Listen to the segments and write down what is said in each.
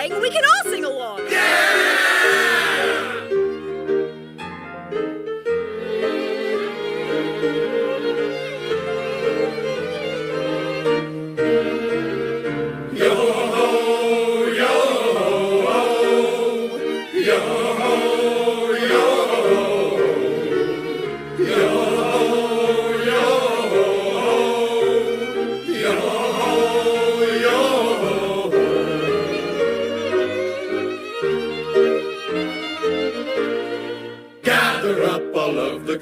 sing, we can all sing along.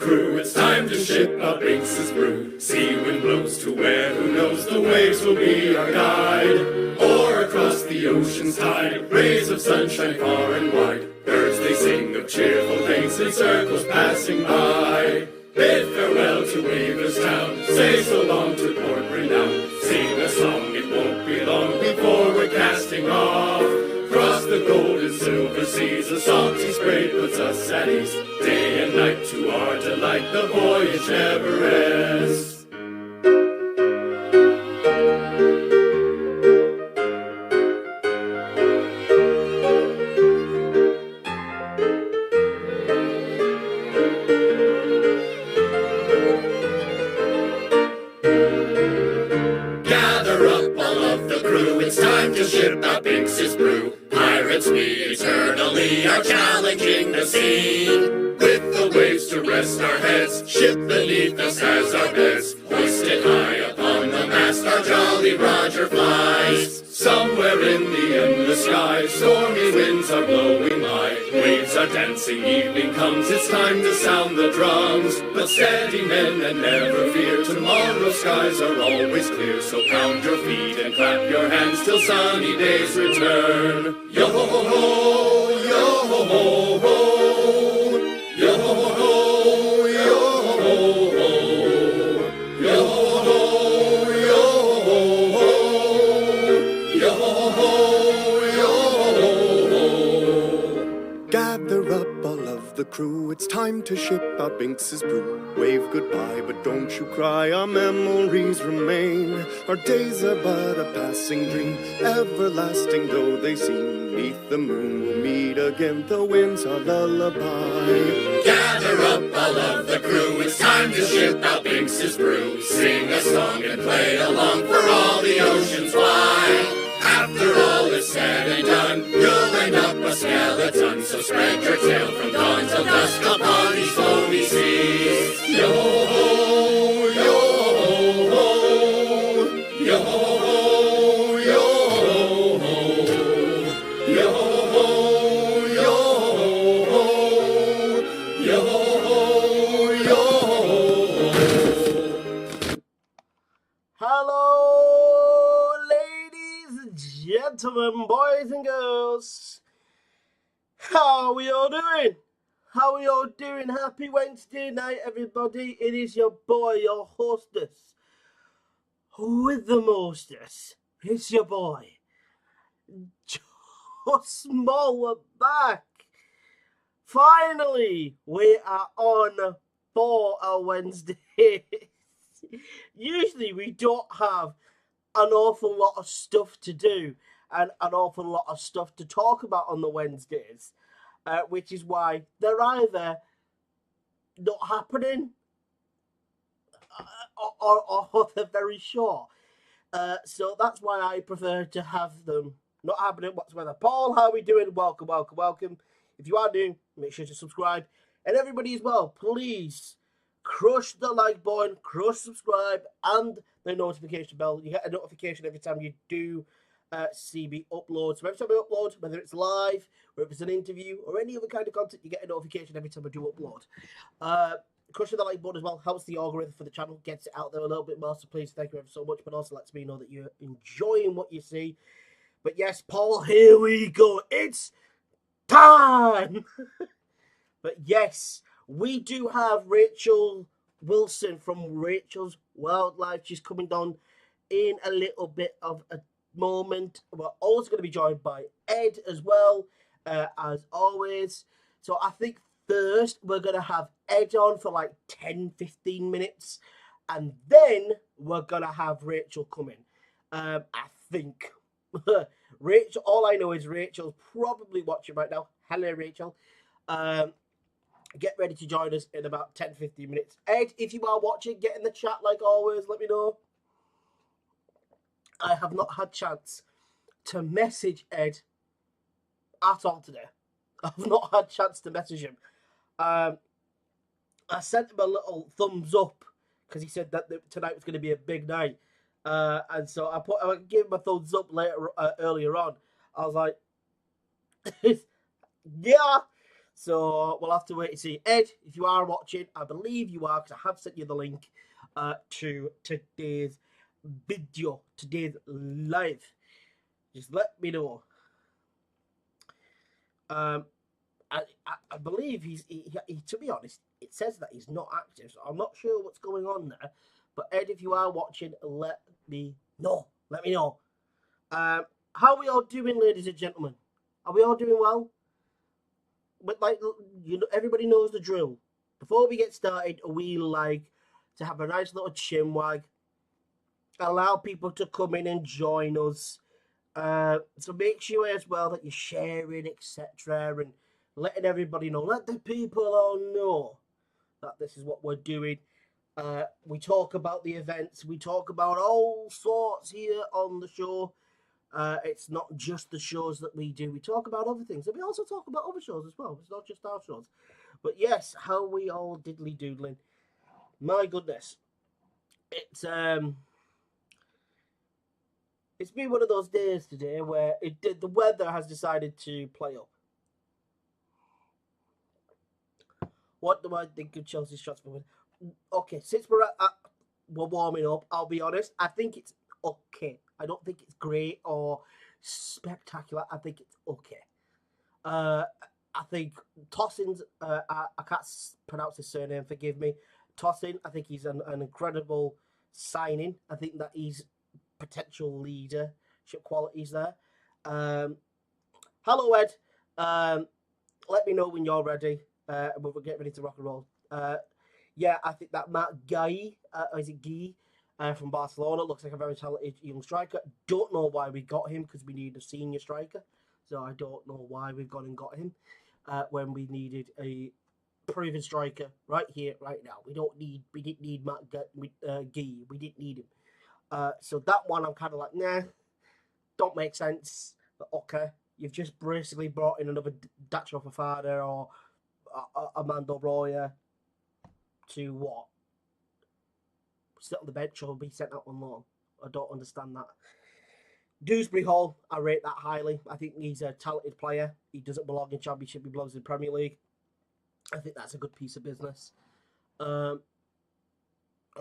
Crew, it's time to ship our Binks's brew. Sea wind blows to where, who knows, the waves will be our guide. Or across the ocean's tide, rays of sunshine far and wide. Birds they sing of cheerful things in circles passing by. Bid farewell to Weaver's town, say so long to Port Renown. Sing a song, it won't be long before we're casting off. Across the gold and silver seas, a salty spray puts us at ease. Day and night to our delight, the voyage never ends. Gather up all of the crew, it's time to ship our Binks's brew. Pirates we eternally are challenging the sea. With the waves to rest our heads, ship beneath us has our beds. Hoisted high upon the mast, our Jolly Roger flies. Somewhere in the endless sky, stormy winds are blowing high. Waves are dancing, evening comes, it's time to sound the drums. But steady men and never fear, tomorrow's skies are always clear. So pound your feet and clap your hands till sunny days return. Yo-ho-ho, yo-ho-ho-ho. Yo-ho-ho, yo-ho-ho. Yo-ho-ho, yo-ho-ho. Yo-ho-ho, yo-ho-ho. Gather up all of the crew, it's time to ship out Binks's brew. Wave goodbye, but don't you cry, our memories remain. Our days are but a passing dream, everlasting though they seem. Beneath the moon we'll meet again, the wind's our lullaby. Gather up all of the crew, it's time to ship out Binks's brew. Sing a song and play along, for all the oceans fly. After all is said and done, you'll end up a skeleton. So spread your tail from dawn till dusk upon these foamy seas. Yo-ho, yo-ho-ho. Yo-ho-ho, yo-ho-ho. Yo-ho-ho, yo-ho-ho. Yo-ho-ho, yo-ho-ho. Hello, ladies and gentlemen, boys and girls. How are we all doing? How are we all doing? Happy Wednesday night, everybody. It is your boy, your hostess, with the mostest. It's your boy, Joe Small. We're back. Finally, we are on for a Wednesday. Usually we don't have an awful lot of stuff to do and an awful lot of stuff to talk about on the Wednesdays, which is why they're either not happening or they're very short. So that's why I prefer to have them not happening whatsoever. Paul, how are we doing? Welcome, welcome, welcome. If you are new, make sure to subscribe. And everybody as well, please crush the like button, crush subscribe, and the notification bell. You get a notification every time you do see me upload. So every time I upload, whether it's live, or if it's an interview, or any other kind of content, you get a notification every time I do upload. Crushing the like button as well helps the algorithm for the channel, gets it out there a little bit more. So please, thank you ever so much, but also lets me know that you're enjoying what you see. But yes, Paul, here we go. It's time! But yes, we do have Rachel Wilson from Rachel's World Life. She's coming down in a little bit of a moment. We're also going to be joined by Ed as well, as always. So I think first we're going to have Ed on for like 10-15 minutes, and then we're going to have Rachel come in. I think Rachel, all I know is Rachel's probably watching right now. Hello, Rachel. Get ready to join us in about 10-15 minutes. Ed, if you are watching, get in the chat like always. Let me know. I have not had chance to message Ed at all today. I've not had chance to message him. I sent him a little thumbs up because he said that tonight was going to be a big night. And so I gave him a thumbs up earlier on. I was like, yeah. So we'll have to wait and see. Ed, if you are watching, I believe you are because I have sent you the link to today's video, today's live. Just let me know. I believe he, to be honest, it says that he's not active, so I'm not sure what's going on there. But Ed, if you are watching, let me know. Let me know. How are we all doing, ladies and gentlemen? Are we all doing well? But like, you know, everybody knows the drill. Before we get started, we like to have a nice little chinwag, allow people to come in and join us. So make sure as well that you're sharing, etc., and letting everybody know. Let the people all know that this is what we're doing. We talk about the events. We talk about all sorts here on the show. It's not just the shows that we do. We talk about other things. And we also talk about other shows as well. It's not just our shows. But yes, how we all diddly doodling. My goodness. It's been one of those days today where the weather has decided to play up. What do I think of Chelsea's shots for win? Okay, since we're warming up, I'll be honest. I think it's okay. I don't think it's great or spectacular. I think it's okay. I think Tossin's, I can't pronounce his surname, forgive me. Tossin, I think he's an incredible signing. I think that he's potential leadership qualities there. Hello, Ed. Let me know when you're ready. We'll get ready to rock and roll. Yeah, I think that Matt Guy, is it Guy, from Barcelona, looks like a very talented young striker. Don't know why we got him because we need a senior striker. So I don't know why we've gone and got him when we needed a proven striker right here, right now. We didn't need Matt Guy. We didn't need him. So that one I'm kind of like, nah, don't make sense. But okay, you've just basically brought in another Dacho Fafana or Armando Broya to what? Sit on the bench or be sent out on loan. I don't understand that. Dewsbury Hall, I rate that highly. I think he's a talented player. He doesn't belong in Championship, he belongs in Premier League. I think that's a good piece of business. And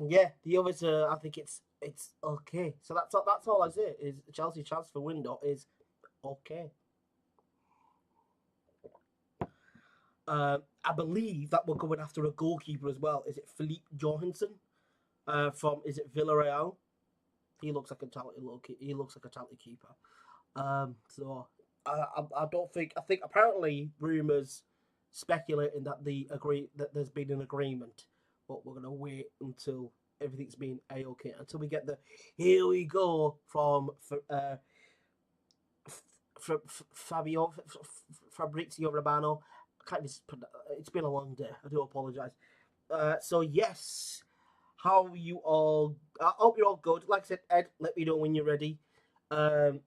yeah, the others, I think it's okay. So that's all I say is Chelsea transfer window is okay. I believe that we're going after a goalkeeper as well. Is it Philippe Johansson from Villarreal? He looks like a talented He looks like a talented keeper. So I don't think. I think apparently rumours speculating that that there's been an agreement, but we're gonna wait until everything's been a-okay, until we get the here we go from Fabrizio Romano. It's been a long day. I do apologise. So yes, how are you all? I hope you're all good. Like I said, Ed, let me know when you're ready. And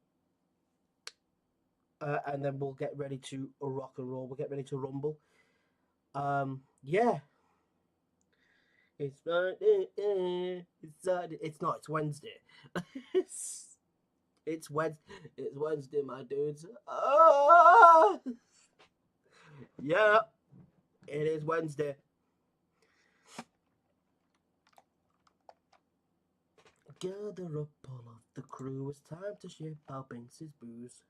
then we'll get ready to rock and roll. We'll get ready to rumble. Yeah. It's not. It's Wednesday. It's Wednesday, my dudes. Ah! Yeah, it is Wednesday. Gather up all of the crew. It's time to ship our Binks's booze.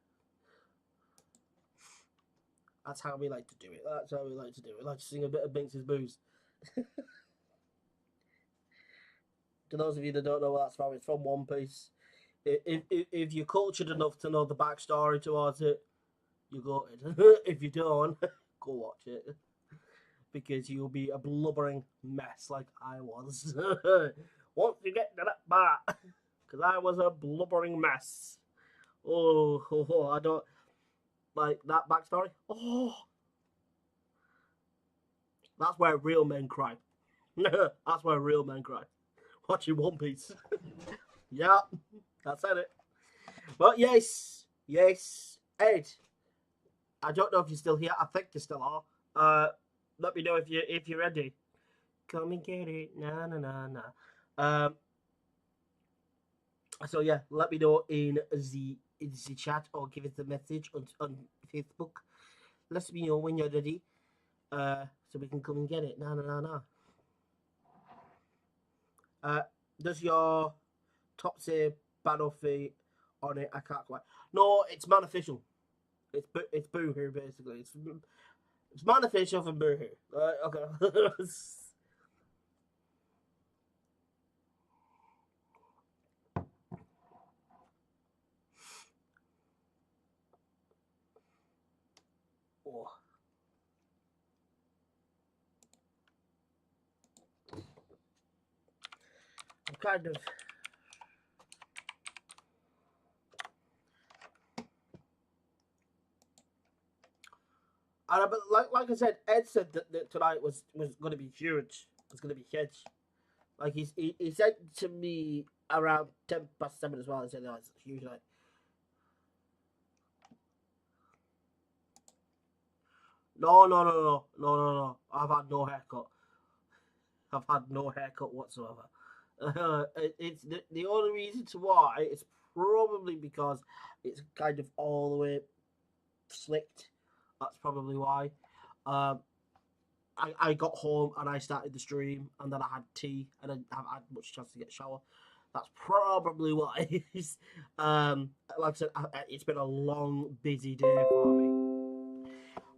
That's how we like to do it. We like to sing a bit of Binks's booze. To those of you that don't know what that's from, it's from One Piece. If you're cultured enough to know the backstory towards it, you got it. If you don't, go watch it. Because you'll be a blubbering mess like I was. Once you get to that part, because I was a blubbering mess. I don't like that backstory. Oh, that's where real men cry. That's where real men cry. Watching One Piece. Yeah, I said it. But yes, Ed. I don't know if you're still here. I think you still are. Let me know if you're ready. Come and get it. Na na na na. So yeah, let me know in the chat or give us a message on Facebook. Let me know when you're ready. So we can come and get it. Na na na na. Does your top say Battlefield on it? I can't quite. No, it's man official. It's Boohoo basically. It's man official from Boohoo. Okay. Oh. I'm kind of. But like I said, Ed said that tonight was going to be huge. It's going to be huge. Like he said to me around 7:10 as well. He said, "No, it's huge night." No. I've had no haircut. I've had no haircut whatsoever. It's the only reason to why it's probably because it's kind of all the way slicked. That's probably why. I got home and I started the stream and then I had tea and I haven't had much chance to get a shower. That's probably why. Like I said, it's been a long, busy day for me.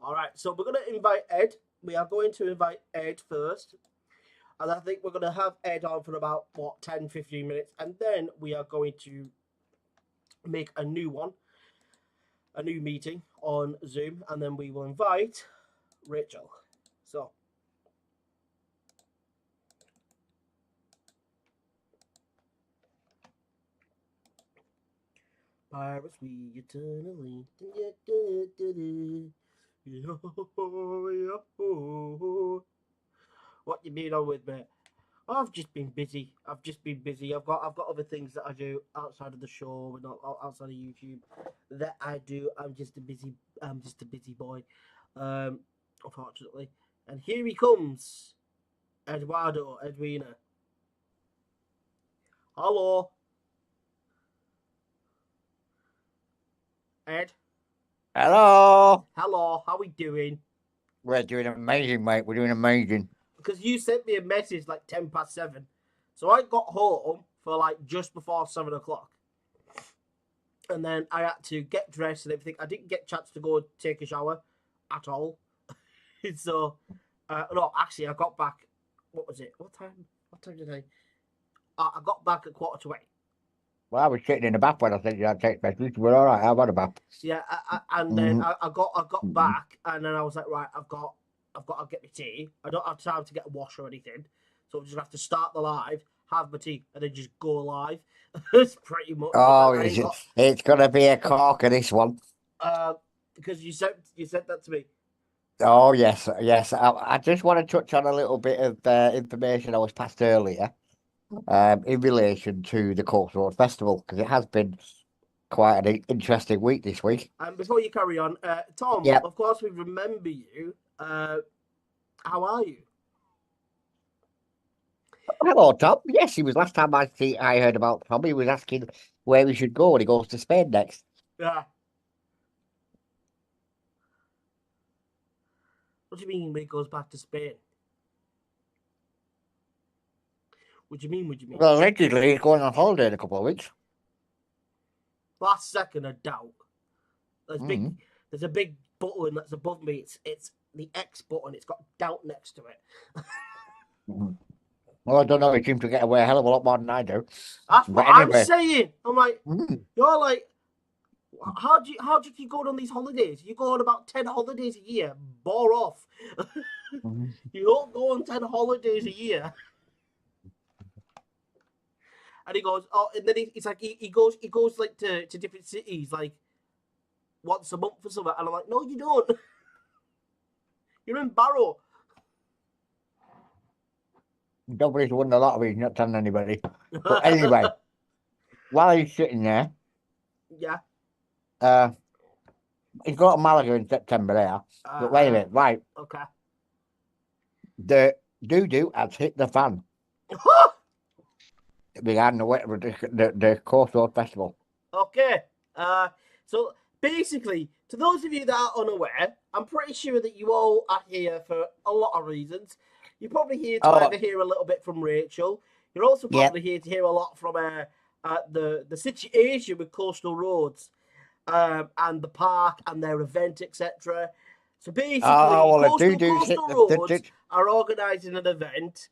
All right, so we're going to invite Ed. We are going to invite Ed first. And I think we're going to have Ed on for about, 10, 15 minutes. And then we are going to make a new one, a new meeting on Zoom. And then we will invite Rachel. So. Pirates, we eternally. What you been on with, mate? I've just been busy. I've got other things that I do outside of the show, not outside of YouTube. That I do. I'm just a busy boy. Unfortunately. And here he comes, Edwina. Hello, Ed. Hello. Hello. How we doing? We're doing amazing, mate. We're doing amazing. Because you sent me a message like 7:10. So I got home for like just before 7 o'clock. And then I had to get dressed and everything. I didn't get a chance to go take a shower at all. So, no, actually, I got back. What was it? What time did I? I got back at 7:45. Well, I was sitting in the bath when I sent you that text message. We're all right. I've had a bath. Yeah, and then I got back, and then I was like, right, I've got to get my tea. I don't have time to get a wash or anything, so I just have to start the live, have my tea, and then just go live. It's pretty much. Oh, it's gonna be a corker, this one. Because you said that to me. Oh yes. I just want to touch on a little bit of information I was passed earlier, in relation to the Coast Road Festival, because it has been quite an interesting week this week. And before you carry on, Tom, Yep. Of course we remember you. How are you? Hello, Tom. Yes, he was last time I heard about Tom. He was asking where we should go when he goes to Spain next. Yeah. What do you mean when he goes back to Spain? What do you mean? Well, allegedly he's going on holiday in a couple of weeks. Last second, I doubt. There's a big button that's above me. It's the X button. It's got doubt next to it. Well, I don't know. He seems to get away a hell of a lot more than I do. That's what I'm saying. I'm like, you're like, how do you keep going on these holidays? You go on about 10 holidays a year. Bore off. You don't go on 10 holidays a year. And he goes, oh, and then it's like he goes like to different cities like once a month or something. And I'm like, no, you don't. You're in Barrow. Nobody's won the lottery, he's not telling anybody. But anyway, while he's sitting there, Yeah. he's got a Malaga in September there. But wait a minute, right. Okay. The doo-doo has hit the fan behind the Coast Road Festival. Okay. So basically, to those of you that are unaware, I'm pretty sure that you all are here for a lot of reasons. You're probably here to either hear a little bit from Rachel. You're also probably here to hear a lot from the situation with Coastal Roads and the park and their event, etc. So basically, Coastal Roads are organising an event.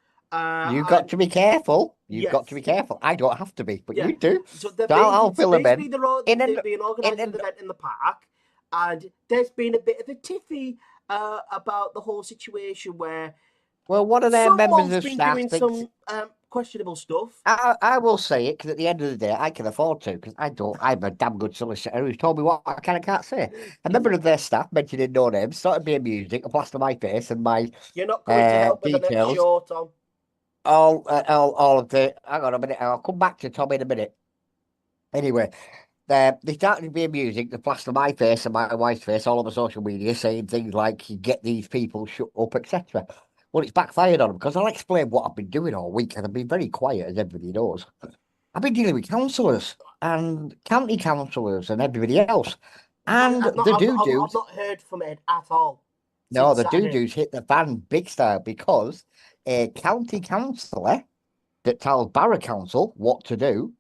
You've got to be careful. You've got to be careful. I don't have to be, but you do. So, I'll fill them in. They've been organising an event in the park, and there's been a bit of a tiffy about the whole situation where one of their members of staff doing some questionable stuff. I will say it because at the end of the day, I can afford to because I'm a damn good solicitor who's told me what I can and can't say. A member of their staff, mentioning no names, started being music, a plaster my face and my You're not coming to help with the next show, Tom. All of the. Hang on a minute. I'll come back to Tom in a minute. Anyway, they started to be music to plaster my face and my wife's face all over social media, saying things like "you get these people shut up," etc. Well, it's backfired on them because I'll explain what I've been doing all week, and I've been very quiet, as everybody knows. I've been dealing with councillors and county councillors and everybody else, and I've not heard from Ed at all. No, the doo-doos hit the fan big style because a county councillor that tells Borough Council what to do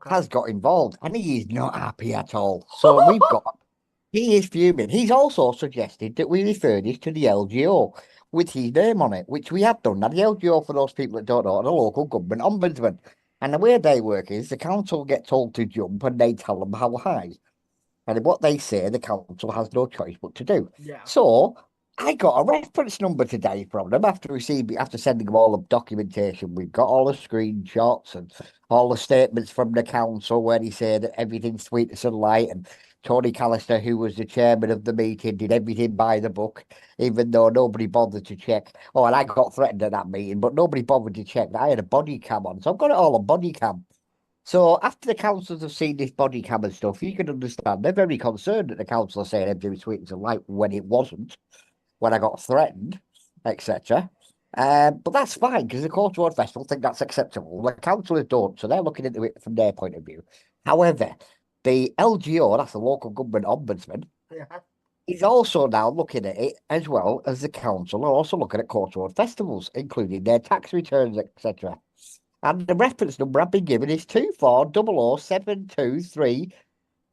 has got involved, and he is not happy at all. So he is fuming. He's also suggested that we refer this to the LGO with his name on it, which we have done. Now, the LGO, for those people that don't know, are the local government ombudsman. And the way they work is the council get told to jump and they tell them how high. And what they say, the council has no choice but to do. Yeah. So I got a reference number today from them after sending them all the documentation. We've got all the screenshots and all the statements from the council where he said that everything's sweet as sunlight, and Tony Callister, who was the chairman of the meeting, did everything by the book, even though nobody bothered to check. Oh, and I got threatened at that meeting, but nobody bothered to check that I had a body cam on. So I've got it all on body cam. So after the councillors have seen this body cam and stuff, you can understand they're very concerned that the council are saying everything was sweet as sunlight when it wasn't, when I got threatened, etc. But that's fine because the Coast Road Festival think that's acceptable. The councillors don't, so they're looking into it from their point of view. However, the LGO, that's the local government ombudsman, is also now looking at it as well as the council are also looking at Coast Road festivals, including their tax returns, etc. And the reference number I've been given is 2400723,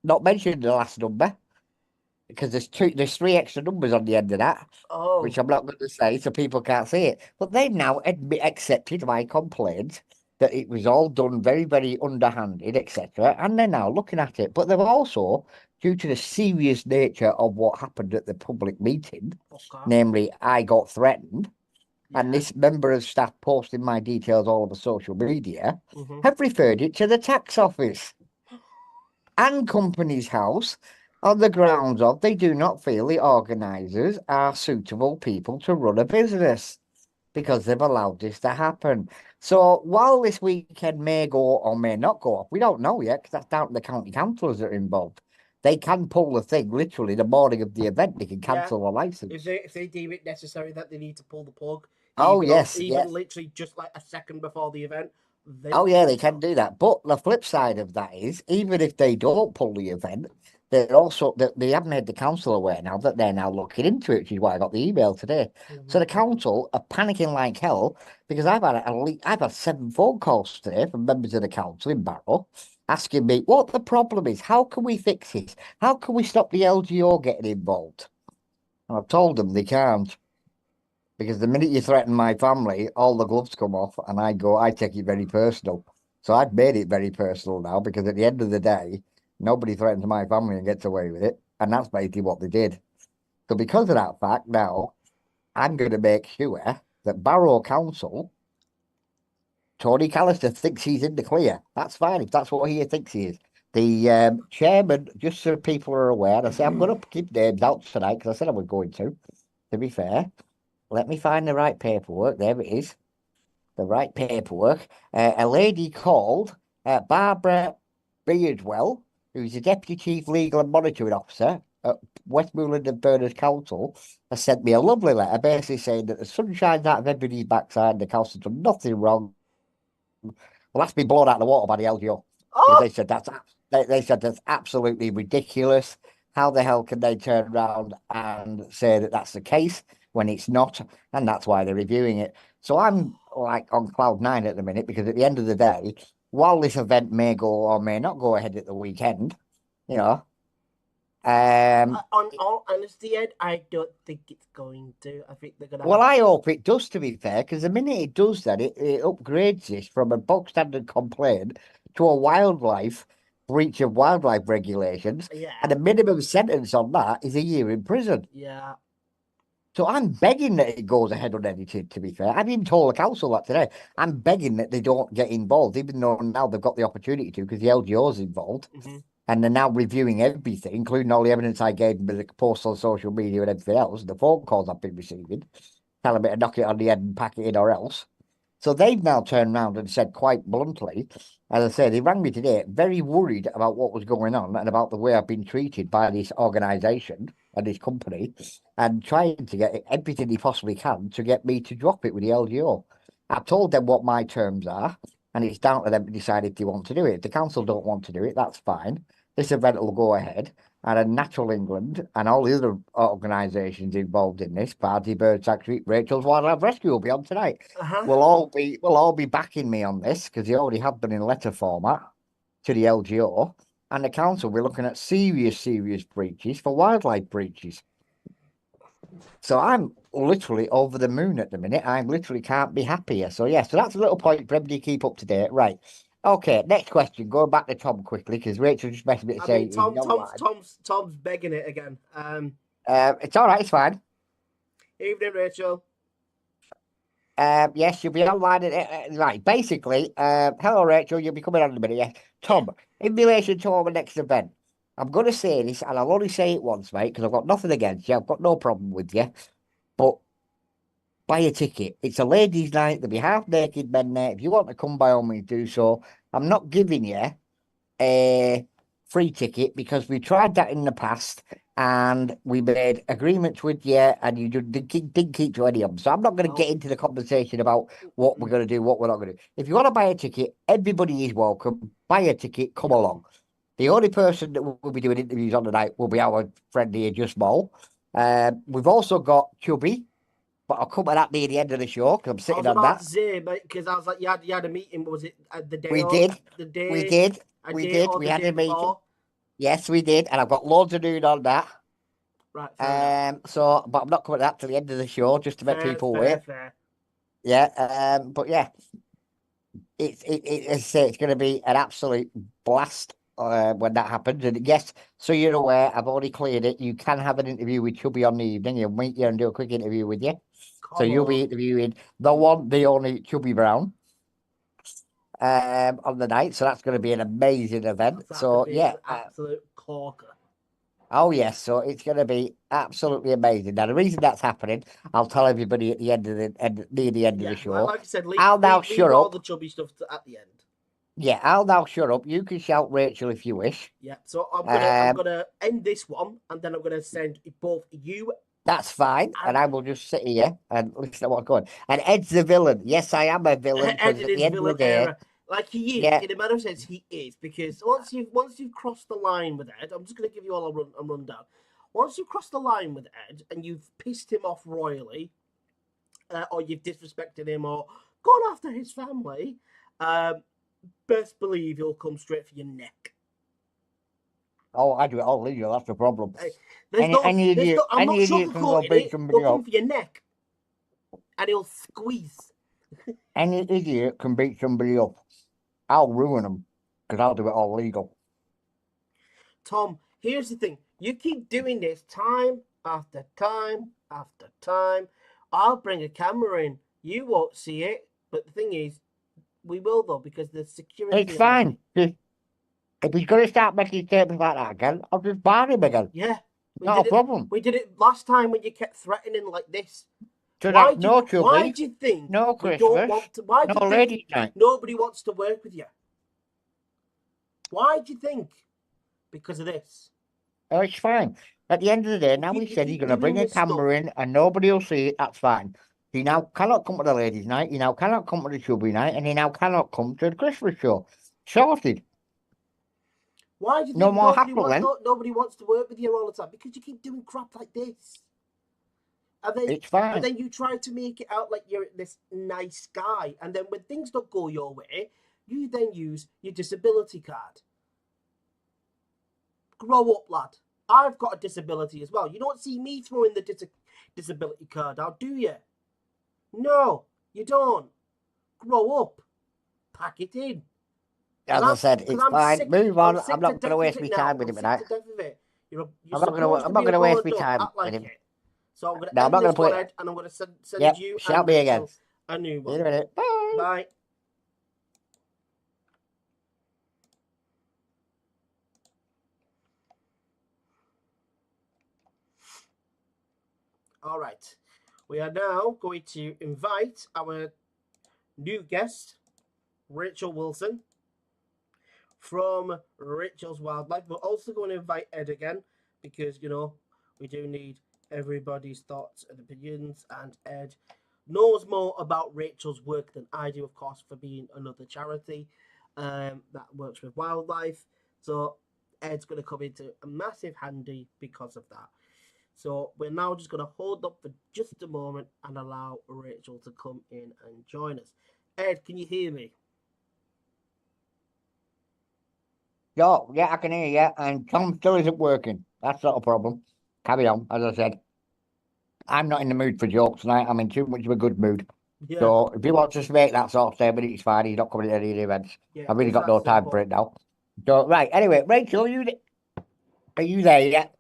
not mentioning the last number, because there's three extra numbers on the end of that, which I'm not going to say so people can't see it. But they've now accepted my complaint that it was all done very, very underhanded, etc. And they're now looking at it. But they've also, due to the serious nature of what happened at the public meeting, namely I got threatened, and this member of staff posting my details all over social media, have referred it to the tax office and Companies House on the grounds of they do not feel the organisers are suitable people to run a business because they've allowed this to happen. So while this weekend may go or may not go off, we don't know yet because that's down to the county councillors that are involved. They can pull the thing literally the morning of the event. They can cancel the licence. If they deem it necessary that they need to pull the plug. Literally just like a second before the event. They can do that. But the flip side of that is, even if they don't pull the event, they're also they have made the council aware now that they're now looking into it, which is why I got the email today. So the council are panicking like hell because I've had 7 phone calls today from members of the council in Barrow asking me what the problem is, how can we fix this, how can we stop the LGO getting involved? And I've told them they can't. Because the minute you threaten my family, all the gloves come off and I take it very personal. So I've made it very personal now because at the end of the day, nobody threatens my family and gets away with it. And that's basically what they did. So because of that fact, now I'm going to make sure that Barrow Council Tony Callister thinks he's in the clear. That's fine if that's what he thinks he is. The chairman, just so people are aware, I say I'm going to keep names out tonight because I said I was going to. To be fair, let me find the right paperwork. There it is. The right paperwork. A lady called Barbara Beardwell, who's the Deputy Chief Legal and Monitoring Officer at Westmoreland and Berners Council, has sent me a lovely letter basically saying that the sun shines out of everybody's backside and the council's done nothing wrong. Well, that's been blown out of the water by the LGO because Oh, they said that's absolutely ridiculous. How the hell can they turn around and say that that's the case when it's not? And that's why they're reviewing it. So I'm like on cloud nine at the minute because at the end of the day, while this event may go or may not go ahead at the weekend, you know, on all honesty, Ed, I don't think it's going to. I think they're going to. well, I hope it does, to be fair, because the minute it does that, it upgrades this from a bog standard complaint to a wildlife breach of wildlife regulations. Yeah. And the minimum sentence on that is a year in prison. Yeah. So I'm begging that it goes ahead unedited, to be fair. I've even told the council that today. I'm begging that they don't get involved, even though now they've got the opportunity to, because the LGO's involved. Mm-hmm. And they're now reviewing everything, including all the evidence I gave them with the posts on social media and everything else, the phone calls I've been receiving, telling me to knock it on the head and pack it in or else. So they've now turned around and said quite bluntly, as I said, they rang me today, very worried about what was going on and about the way I've been treated by this organisation and this company, and trying to get everything he possibly can to get me to drop it with the LGO. I've told them what my terms are, and it's down to them to decide if they want to do it. If the council don't want to do it, that's fine. This event will go ahead, and a Natural England and all the other organisations involved in this, Party Bird Sanctuary, Rachel's Wildlife Rescue will be on tonight. Uh-huh. Will all be backing me on this because they already have done in letter format to the LGO, and the council will be looking at serious breaches for wildlife breaches. So I'm literally over the moon at the minute. I literally can't be happier. So yeah, so that's a little point for everybody to keep up to date. Right. Okay, next question. Going back to Tom quickly because Rachel just messaged me to say Tom's begging it again. It's all right. It's fine. Evening, Rachel. Yes, you'll be online. Right. Basically, hello, Rachel. You'll be coming on in a minute. Yeah. Tom, in relation to our next event, I'm going to say this, and I'll only say it once, mate, because I've got nothing against you. I've got no problem with you. But buy a ticket. It's a ladies' night. There'll be half-naked men there. If you want to come, by all means, do so. I'm not giving you a free ticket because we tried that in the past and we made agreements with you and you didn't keep to any of them. So I'm not going to get into the conversation about what we're going to do, what we're not going to do. If you want to buy a ticket, everybody is welcome. Buy a ticket, come along. The only person that will be doing interviews on the night will be our friend here, Just Mole. We've also got Chubby, but I'll come to that near the end of the show because I'm sitting on that. I was about to say, because I was like, you had a meeting. Was it the day? We did. We had a meeting. Yes, we did, and I've got loads of news on that. Right. So, but I'm not coming to that till the end of the show just to make people wait. Fair. Yeah. But yeah, as I say, it's going to be an absolute blast when that happens. And yes, so you're aware, I've already cleared it. You can have an interview with Chubby on the evening. He'll meet you and do a quick interview with you. So you'll be interviewing the one, the only Chubby Brown on the night. So that's going to be an amazing event. So yeah, absolute corker. Oh yes, so it's going to be absolutely amazing. Now the reason that's happening, I'll tell everybody at the end of near the end of the show. Like I said, I'll now shut up. All the Chubby stuff at the end. Yeah, I'll now shut up. You can shout Rachel if you wish. Yeah, so I'm gonna end this one, and then I'm gonna send both you. That's fine, and I will just sit here and listen to what's going on. And Ed's the villain. Yes, I am a villain. Ed is villain era. Like he is, yeah. In a matter of sense, he is, because once you've crossed the line with Ed, I'm just going to give you all a rundown. Once you've crossed the line with Ed and you've pissed him off royally, or you've disrespected him or gone after his family, best believe he'll come straight for your neck. Oh, I do it all legal. That's the problem. I'm not sugarcoating it. He'll come for your neck, and he'll squeeze. Any idiot can beat somebody up. I'll ruin them because I'll do it all legal. Tom, here's the thing. You keep doing this time after time after time. I'll bring a camera in. You won't see it. But the thing is, We will though, because the security. It's fine. If he's going to start making statements like that again, I'll just ban him again. Yeah. Not a problem. We did it last time when you kept threatening like this. So that's no chubby, why do you think no we Christmas, don't want to? Why do no you ladies' think night. nobody wants to work with you? Why do you think? Because of this. Oh, it's fine. At the end of the day, now he said he's going to bring a camera in and nobody will see it. That's fine. He now cannot come to the ladies' night. He now cannot come to the chubby night, and he now cannot come to the Christmas show. Sorted. Why do you think No more hassle then? nobody wants to work with you all the time? Because you keep doing crap like this. And then, it's fine. And then you try to make it out like you're this nice guy. And then when things don't go your way, you then use your disability card. Grow up, lad. I've got a disability as well. You don't see me throwing the disability card out, do you? No, you don't. Grow up. Pack it in. As I said, it's fine. Move on. I'm not going to waste my time with him tonight. I'm not going to waste my time with him. So I'm going to end this one, Ed, and I'm going to send you shout me again. A new one. See you in a minute. Bye. Bye. All right. We are now going to invite our new guest, Rachel Wilson, from Rachel's Wildlife. We're also going to invite Ed again because, you know, we do need everybody's thoughts and opinions. And Ed knows more about Rachel's work than I do, of course, for being another charity that works with wildlife. So Ed's going to come into a massive handy because of that. So we're now just going to hold up for just a moment and allow Rachel to come in and join us. Ed, can you hear me? Yeah, I can hear you. And Tom still isn't working. That's not a problem. Carry on, as I said. I'm not in the mood for jokes tonight. I'm in too much of a good mood. Yeah. So if he wants us to make that sort of statement, it's fine. He's not coming to any of the events. Yeah, I've really got no time for it now. So, right, anyway, Rachel, are you there yet?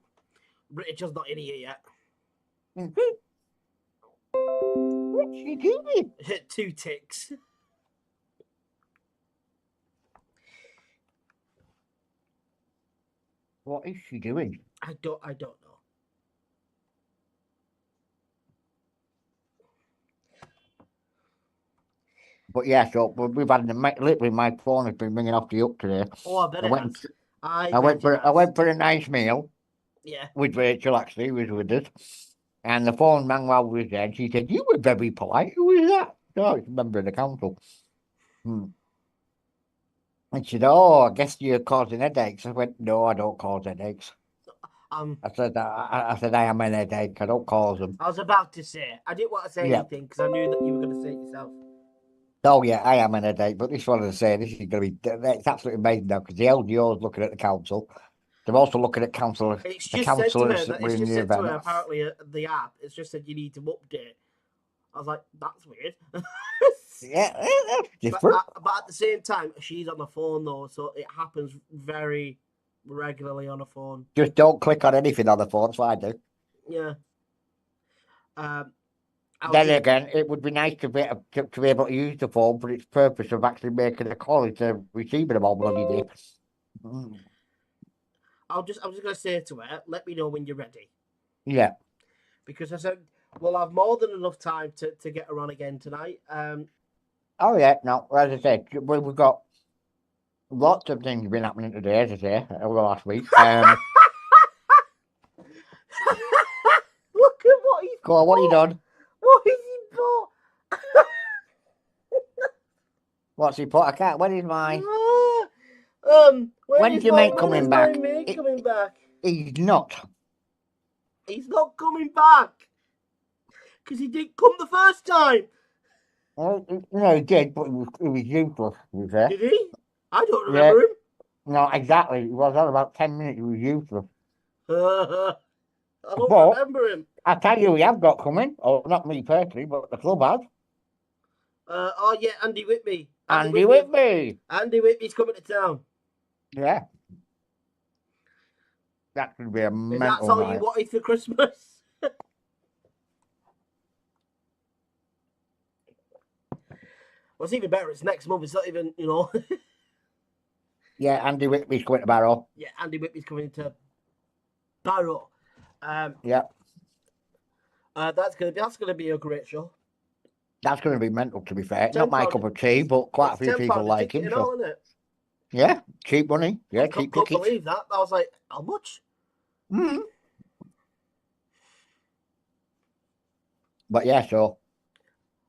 Rachel's not in here yet. What's she doing? 2 ticks. What is she doing? I don't know. But yeah, so we've had literally my phone has been ringing off the up today. Oh, I bet I went for a nice meal. Yeah. With Rachel actually, who was with us. And the phone rang while we were there, and she said, "You were very polite. Who is that?" Oh, it's a member of the council. And she said, "Oh, I guess you're causing headaches." I went, "No, I don't cause headaches." I said, "I am an headache. I don't cause them." I was about to say. I didn't want to say anything because I knew that you were going to say it yourself. Oh yeah, I am an headache. But this one, as I say, this is going to be. It's absolutely amazing now because the LGO's looking at the council. They're also looking at councillors. It's just said to her, apparently, the app, it's just said you need to update. I was like, that's weird. Yeah, that's different. But at the same time, she's on the phone, though, so it happens very regularly on a phone. Just don't click on anything on the phone, that's what I do. Yeah. Then again, it would be nice to be able to use the phone for its purpose of actually making a call instead of receiving them all bloody day. I'm just going to say to her, let me know when you're ready. Yeah. Because I said we'll have more than enough time to get her on again tonight. Oh, yeah. No, as I said, we've got lots of things been happening today, as I say, over the last week. Look at what he's Go on, what have you done? What has he bought? What's he put? I can't. When is my... When's your mate coming back? Coming back? He's not. He's not coming back. Because he didn't come the first time. Well, no, he did, but it was useless, to be fair. Did he? I don't remember him. No, exactly. It was on about 10 minutes. It was useless. I don't remember him. I tell you, we have got coming. Oh, not me personally, but the club has. Oh, yeah, Andy Whitby. Andy Whitby. Andy Whitby's coming to town. Yeah. That could be a mental night. That's all you wanted for Christmas? What's even better, it's next month. It's not even, you know. Yeah, Andy Whitby's going to Barrow. Yeah, Andy Whitby's coming into Barrow. Yeah. That's gonna be a great show. That's going to be mental, to be fair. Not my £10 cup of tea, but quite a few people £10 a like ticket him. and So. all, isn't it? Yeah, cheap money. Yeah, cheap Couldn't tickets. believe that. I was like, how much? Mm. But yeah, so.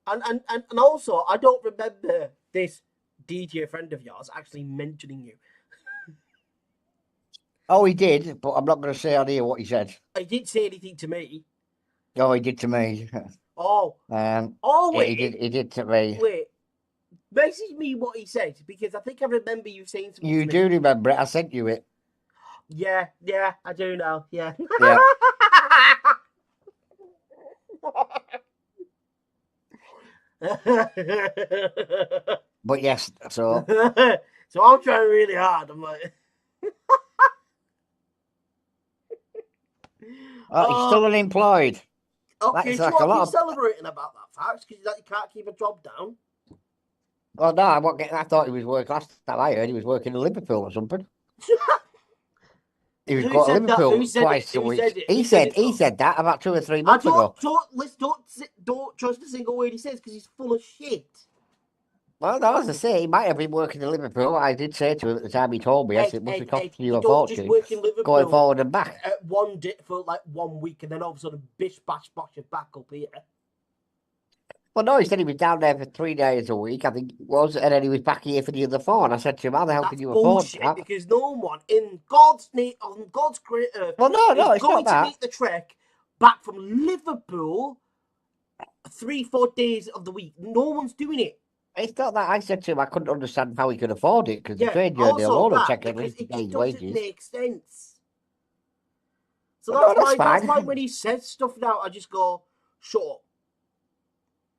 And also, I don't remember this DJ friend of yours actually mentioning you. Oh, he did, but I'm not going to say on here what he said. He didn't say anything to me. Oh, he did to me. Oh, Yeah, wait, he did to me. wait. Message me what he said, because I think I remember you saying something You to do me. remember it? I sent you it. Yeah, I do now. Yeah. Yeah. But yes, so. So I'm trying really hard. I'm like, He's still unemployed. okay, That's so like a what are you lot of. celebrating about that fact? Because you can't keep a job down. Well, no, I won't get. I thought he was working. Last time I heard, he was working in Liverpool or something. He was Who going to said that? Who Liverpool said it? twice a Who week. said it? He Who said said it? that about 2 or 3 I months ago. don't trust a single word he says, because he's full of shit. Well, no, as I say, he might have been working in Liverpool. I did say to him at the time he told me, yes, it must be costing you a don't just fortune work in going Liverpool forward and back. one day for like 1 week, and then all of a sudden bish bash bosh you're back up here. Well, no, he said he was down there for 3 days a week, I think it was, and then he was back here for the other 4. And I said to him, how the hell can That's you afford bullshit, that? because no one in God's name, on God's great earth, Well, no, is it's going not to that. make the trek back from Liverpool 3-4 days of the week. No one's doing it. It's not that. I said to him I couldn't understand how he could afford it because the Yeah, train journey also alone will that, take at because least a it just day's doesn't wages. make sense. So Well, no, that's that's why fine. when he says stuff now, I just go, shut up.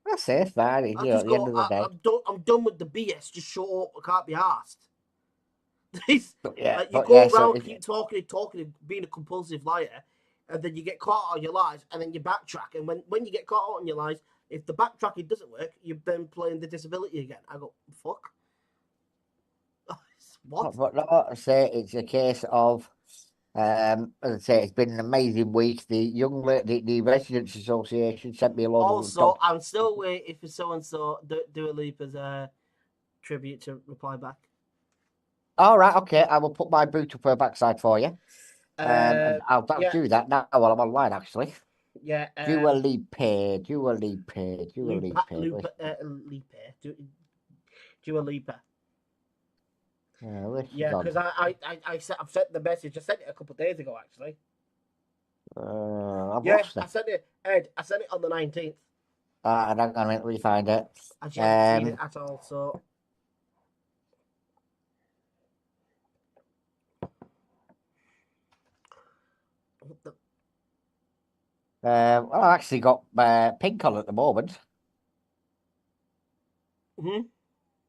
That's it, fine. I You know, just at the end go, of the day. I'm done with the BS. Just shut up. I can't be asked. Yeah, You but go yeah, so around, keep talking and being a compulsive liar, and then you get caught on your lies, and then you backtrack. And when you get caught on your lies, if the backtracking doesn't work, you're then playing the disability again. I go, fuck. What? But no, I say it's a case of, as I say, it's been an amazing week. The Residents Association sent me a load of Also, I'm still waiting for so and so Dua Lipa's tribute to reply back. All right, okay, I will put my boot up her backside for you. And I'll do that now while I'm online, actually. Yeah. Dua Lipa. Dua Lipa. Yeah, because I've sent the message. I sent it a couple of days ago, actually. I've Yeah, lost it. I sent it, Ed. I sent it on the 19th. I don't know, let me find it. I just haven't seen it at all, so. What the? Well, I've actually got Pink on at the moment.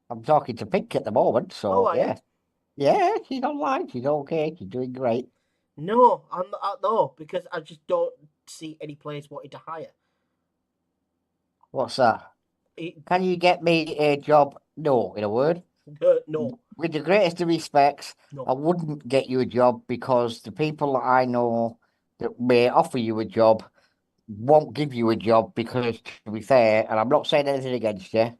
I'm talking to Pink at the moment, so yeah. Yeah, she's online. She's okay. She's doing great. No, I'm not. No, because I just don't see any place wanting to hire. What's that? Can you get me a job? No, in a word. No. With the greatest of respects, No. I wouldn't get you a job because the people that I know that may offer you a job won't give you a job because, to be fair, and I'm not saying anything against you,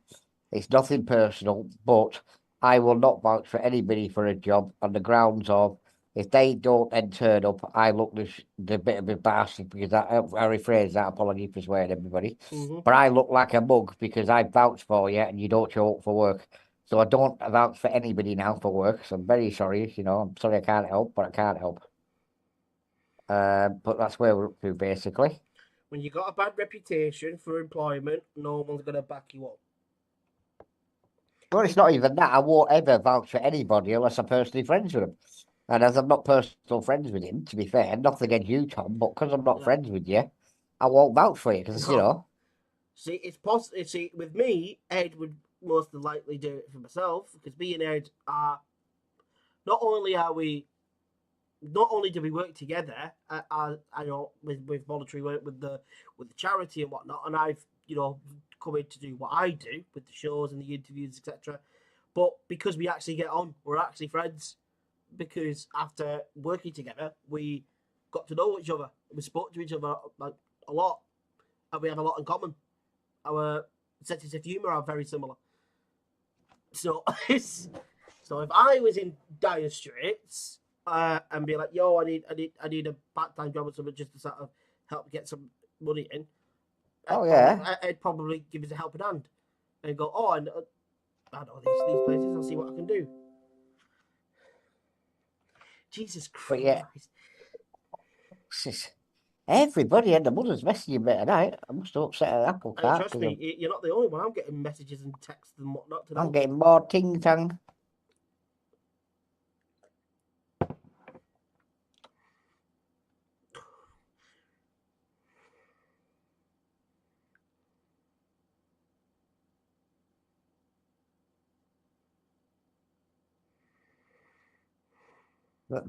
it's nothing personal, but I will not vouch for anybody for a job on the grounds of if they don't then turn up, I look the bit of a bastard because I rephrase that, apology for swearing everybody, but I look like a mug because I vouch for you and you don't show up for work. So I don't vouch for anybody now for work. So I'm very sorry, I'm sorry I can't help, but I can't help. But that's where we're up to basically. When you got a bad reputation for employment, no one's gonna back you up. Well, it's not even that. I won't ever vouch for anybody unless I'm personally friends with them. And as I'm not personal friends with him, to be fair, nothing against you, Tom, but because I'm not friends with you, I won't vouch for you because, See, it's possible. See, with me, Ed would most likely do it for myself because me and Ed are not only do we work together, I know with voluntary work with the charity and whatnot, and I've coming to do what I do with the shows and the interviews, etc. But because we actually get on, we're actually friends. Because after working together, we got to know each other. We spoke to each other like a lot, and we have a lot in common. Our senses of humour are very similar. So, so if I was in dire straits and be like, "Yo, I need a part-time job or something just to sort of help get some money in," I'd probably give us a helping hand and go, "Oh, I know these places. I'll see what I can do." Jesus Christ! But yeah, everybody and the mother's messaging me tonight. I must have upset an apple cart. Trust me, you're not the only one. I'm getting messages and texts and whatnot today. I'm getting more ting tang.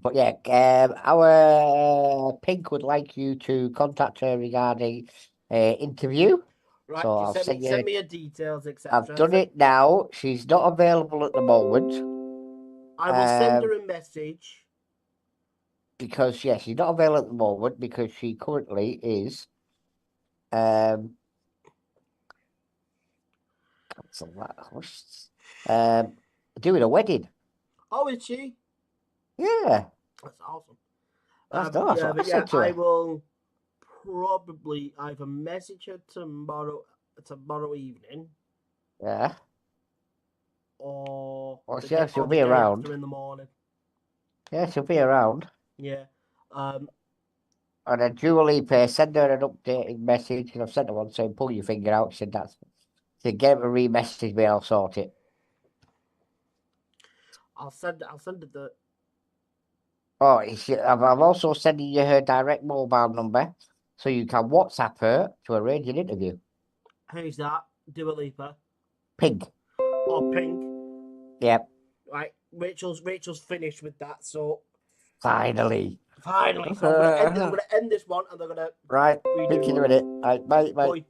But yeah, our Pink would like you to contact her regarding interview. Right, So you I'll send me your details, etc. I've done it now. She's not available at the moment. I will send her a message. Because she's not available at the moment because she currently is cancel that. Doing a wedding. Oh, is she? Yeah. That's awesome. That's nice. Yeah, but yeah, I will probably either message her tomorrow evening. Yeah. Or she'll be around. in the morning. Yeah, she'll be around. Yeah. And then Julie send her an updated message because I've sent her one saying pull your finger out. She said that's to get her a re-message me, I'll sort it. I'll send it the. Oh, I'm also sending you her direct mobile number so you can WhatsApp her to arrange an interview. Who's that? Dua Lipa. Pink. Oh, Pink. Yep. Right, Rachel's finished with that, so finally. So I'm gonna end this one, and they're gonna right. Speak to you in a minute. Right, bye.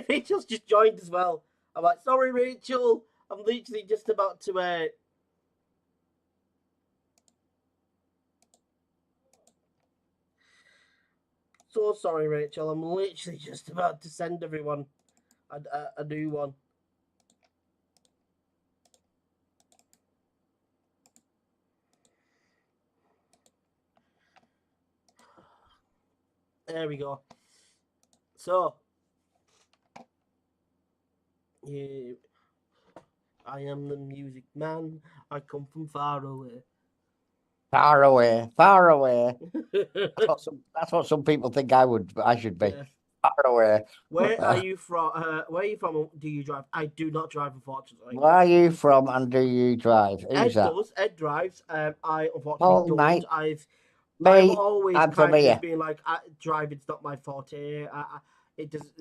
Rachel's just joined as well. I'm like, sorry, Rachel. I'm literally just about to. So sorry, Rachel. I'm literally just about to send everyone a new one. There we go. So, yeah, I am the music man. I come from far away. Far away, far away. That's what some people think I should be. Yeah. Far away. Where are you from? Where are you from? Do you drive? I do not drive, unfortunately. Where are you from and do you drive? Who's that? Ed drives. I unfortunately don't. Mate. I'm always kind of being like, driving's not my forte. It does.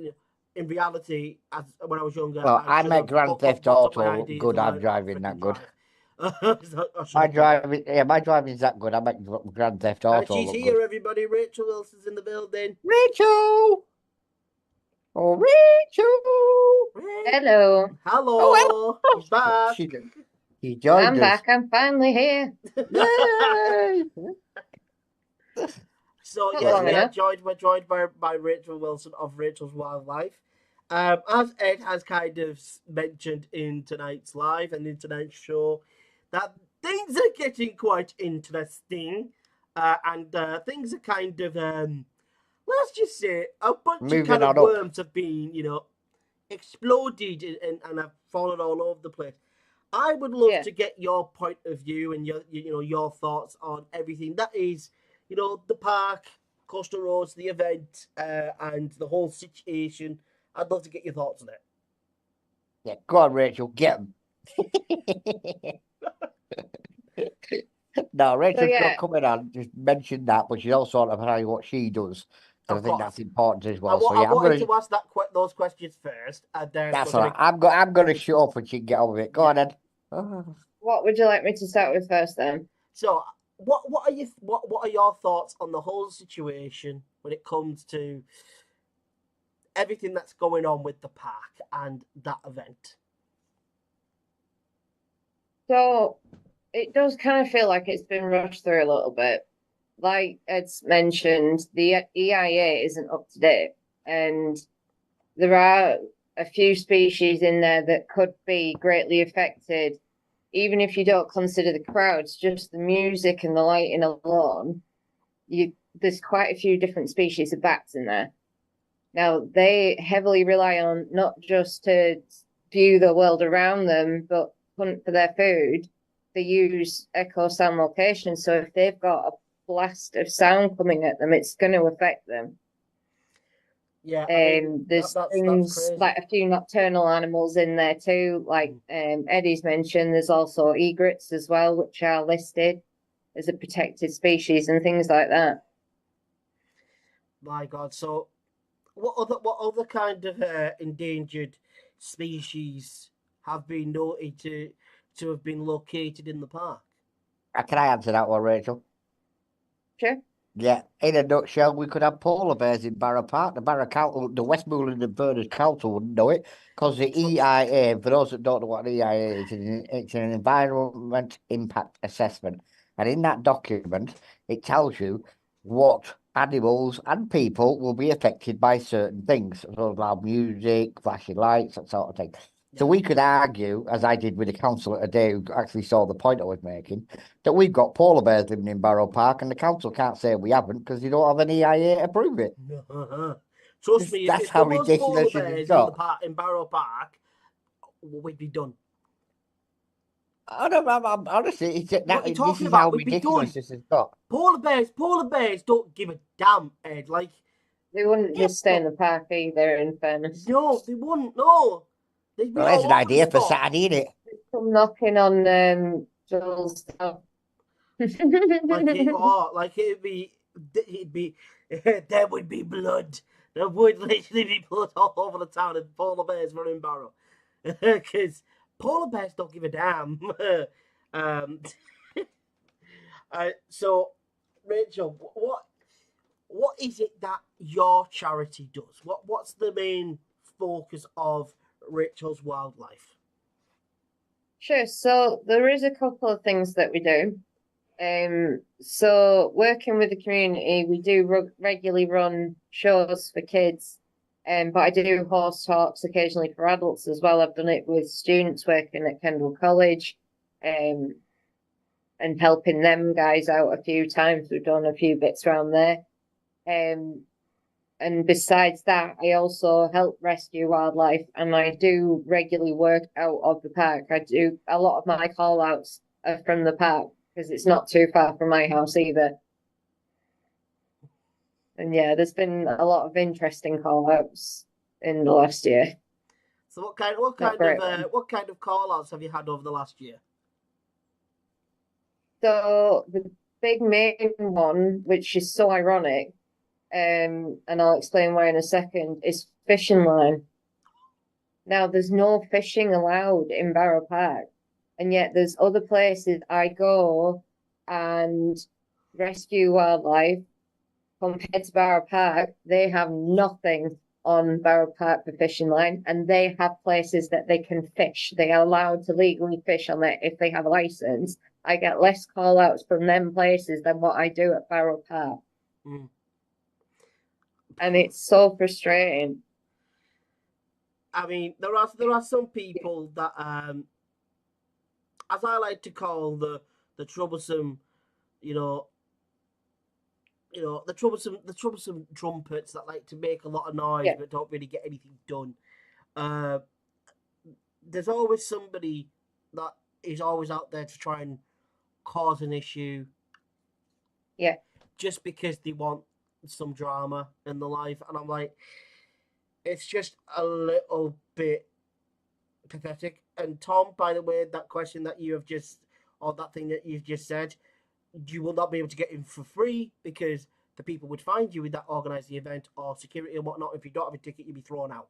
In reality, when I was younger, I met Grand Theft Auto good. I'm driving that good. My driving's that good. I make Grand Theft Auto. She's here, good. Everybody. Rachel Wilson's in the building. Rachel. Oh, Rachel. Hello. Hello. Oh, well. She's back. She joined I'm back. I'm finally here. Yay. So yes, we're joined by Rachel Wilson of Rachel's Wildlife. As Ed has kind of mentioned in tonight's live and in tonight's show, that things are getting quite interesting, and things are kind of let's just say a bunch of kind of worms have been, exploded and have fallen all over the place. I would love to get your point of view and your thoughts on everything that is, the park, Coastal Roads, the event, and the whole situation. I'd love to get your thoughts on it. Yeah, go on, Rachel, get them. No, Rachel's not coming on. Just mention that, but she's also want to tell you what she does. I think that's important as well. I wanted to ask those questions first, and then that's all right. I'm going to show up and she can get on with it. Go on, Ed. What would you like me to start with first, then? So, what are your thoughts on the whole situation when it comes to everything that's going on with the park and that event? So it does kind of feel like it's been rushed through a little bit. Like Ed's mentioned, the EIA isn't up to date, and there are a few species in there that could be greatly affected, even if you don't consider the crowds, just the music and the lighting alone. There's quite a few different species of bats in there. Now, they heavily rely on not just to view the world around them, but hunt for their food. They use echo sound location, so if they've got a blast of sound coming at them, it's going to affect them. Yeah, I mean, There's that's things crazy. like a few nocturnal animals in there too, like Eddie's mentioned. There's also egrets as well, which are listed as a protected species and things like that. My God, so what other kind of endangered species have been noted to have been located in the park? Can I answer that one, Rachel? Sure. Yeah, in a nutshell, we could have polar bears in Barrow Park. The Westmoreland and Berners Council wouldn't know it because the EIA, for those that don't know what an EIA is, it's an environment impact assessment. And in that document, it tells you what animals and people will be affected by certain things, so loud music, flashing lights, that sort of thing. So we could argue, as I did with the council today, who actually saw the point I was making, that we've got polar bears living in Barrow Park, and the council can't say we haven't because they don't have an EIA to prove it. Trust me, That's if how there was polar ridiculous it bears is in the got. park in Barrow Park, we'd be done. Honestly, What are you this talking is how about? We'd be ridiculous done. this has got. Polar bears don't give a damn, Ed. Like, They wouldn't just stay in the park either, in fairness. no, they wouldn't. No, they'd be Well, there's all an over the idea for spot. Saturday, innit? Come knocking on Joel's door. Like it'd be, there would be blood. There would literally be blood all over the town if polar bears were in Barrow, because polar bears don't give a damn. um, so, Rachel, what is it that your charity does? What's the main focus of Rachel's Wildlife? Sure. So there is a couple of things that we do. So working with the community, we do regularly run shows for kids, but I do host talks occasionally for adults as well. I've done it with students working at Kendall College, and helping them guys out a few times. We've done a few bits around there. And besides that, I also help rescue wildlife, and I do regularly work out of the park. I do a lot of my call outs are from the park because it's not too far from my house either. And yeah, there's been a lot of interesting call outs in the last year. So what kind of call outs have you had over the last year? So the big main one, which is so ironic, and I'll explain why in a second, is fishing line. Now, there's no fishing allowed in Barrow Park, and yet there's other places I go and rescue wildlife. Compared to Barrow Park, they have nothing on Barrow Park for fishing line, and they have places that they can fish. They are allowed to legally fish on it if they have a license. I get less call outs from them places than what I do at Barrow Park. Mm. And it's so frustrating. I mean, there are some people that, as I like to call the troublesome, the troublesome trumpets that like to make a lot of noise but don't really get anything done. There's always somebody that is always out there to try and cause an issue. Yeah. Just because they want some drama in their life, and I'm like, it's just a little bit pathetic. And Tom, by the way, that question that you have just, or that thing that you've just said, you will not be able to get in for free because the people would find you with that organised the event or security and whatnot. If you don't have a ticket, you'd be thrown out.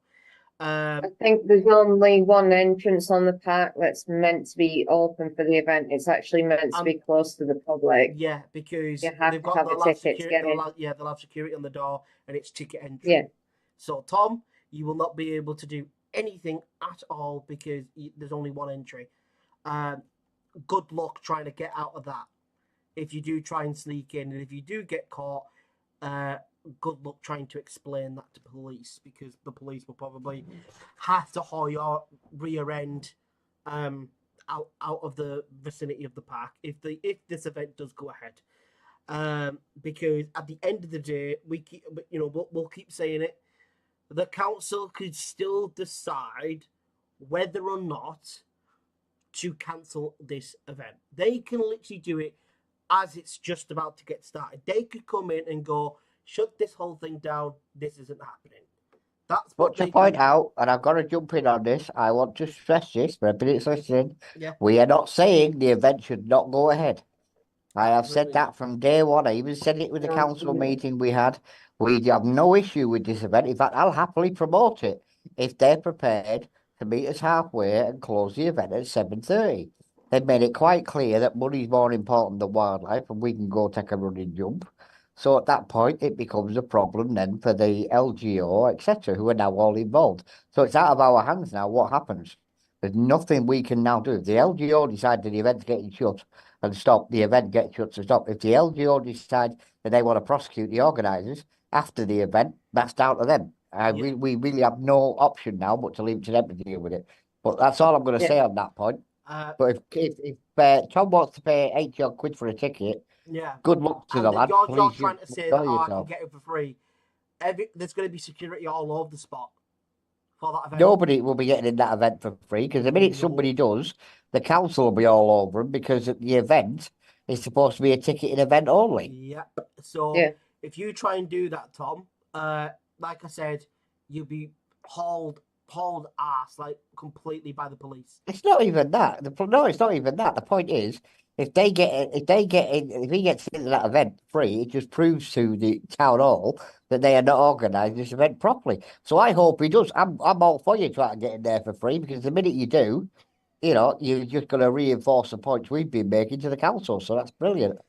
I think there's only one entrance on the park that's meant to be open for the event. It's actually meant to be close to the public. Yeah, because you have to have a ticket to get in. They'll have security on the door and it's ticket entry. Yeah. So Tom, you will not be able to do anything at all because there's only one entry. Good luck trying to get out of that if you do try and sneak in, and if you do get caught, good luck trying to explain that to police, because the police will probably have to haul your rear end out of the vicinity of the park if this event does go ahead. Because at the end of the day, we'll keep saying it. The council could still decide whether or not to cancel this event. They can literally do it as it's just about to get started. They could come in and go, shut this whole thing down. This isn't happening. That's what But to they point can out, and I've got to jump in on this, I want to stress this for everybody that's listening. Yeah. We are not saying the event should not go ahead. I have Absolutely said that from day one. I even said it with the council meeting we had. We have no issue with this event. In fact, I'll happily promote it if they're prepared to meet us halfway and close the event at 7:30. They've made it quite clear that money's more important than wildlife, and we can go take a running jump. So at that point, it becomes a problem then for the LGO, etc., who are now all involved. So it's out of our hands now. What happens? There's nothing we can now do. If the LGO decide that the event's getting shut and stop, the event gets shut to stop. If the LGO decide that they want to prosecute the organisers after the event, that's down to them. We really have no option now but to leave it to them to deal with it. But that's all I'm going to say on that point. But if Tom wants to pay 80 odd quid for a ticket, good luck to the lad. You're trying to say that I can get it for free. There's going to be security all over the spot for that event. Nobody will be getting in that event for free, because the minute somebody does, the council will be all over them, because the event is supposed to be a ticketed event only. Yep. So if you try and do that, Tom, like I said, you'll be hauled ass like completely by the police. It's not even that. No, it's not even that. The point is, if he gets into that event free, it just proves to the town hall that they are not organising this event properly. So I hope he does. I'm all for you trying to get in there for free, because the minute you do, you're just going to reinforce the points we've been making to the council. So that's brilliant.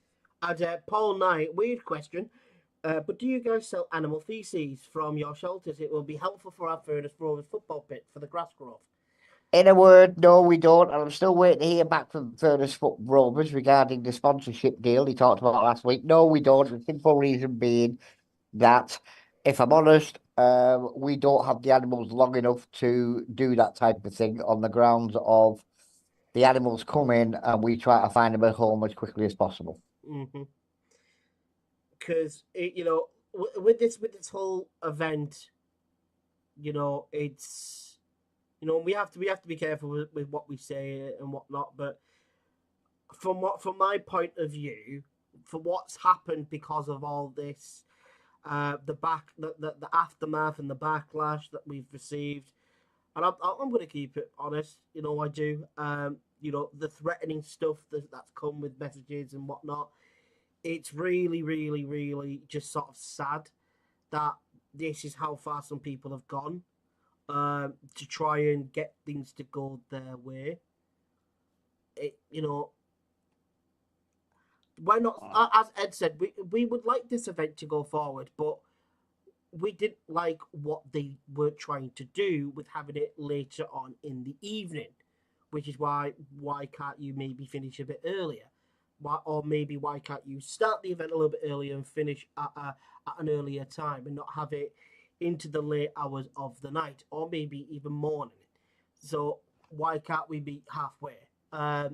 And Paul Knight, weird question. But do you guys sell animal feces from your shelters? It will be helpful for our Furness Rovers football pitch for the grass growth. In a word, no, we don't. And I'm still waiting to hear back from Furness Foot Rovers regarding the sponsorship deal he talked about last week. No, we don't. The simple reason being that, if I'm honest, we don't have the animals long enough to do that type of thing, on the grounds of the animals come in and we try to find them a home as quickly as possible. Because with this whole event, it's. We have to be careful with what we say and whatnot. But from my point of view, for what's happened because of all this, the aftermath and the backlash that we've received, and I'm going to keep it honest. I do. The threatening stuff that's come with messages and whatnot. It's really, really, really just sort of sad that this is how far some people have gone. To try and get things to go their way. Why not? As Ed said, we would like this event to go forward, but we didn't like what they were trying to do with having it later on in the evening, which is why can't you maybe finish a bit earlier? Why can't you start the event a little bit earlier and finish at an earlier time, and not have it into the late hours of the night, or maybe even morning? So why can't we be halfway? We're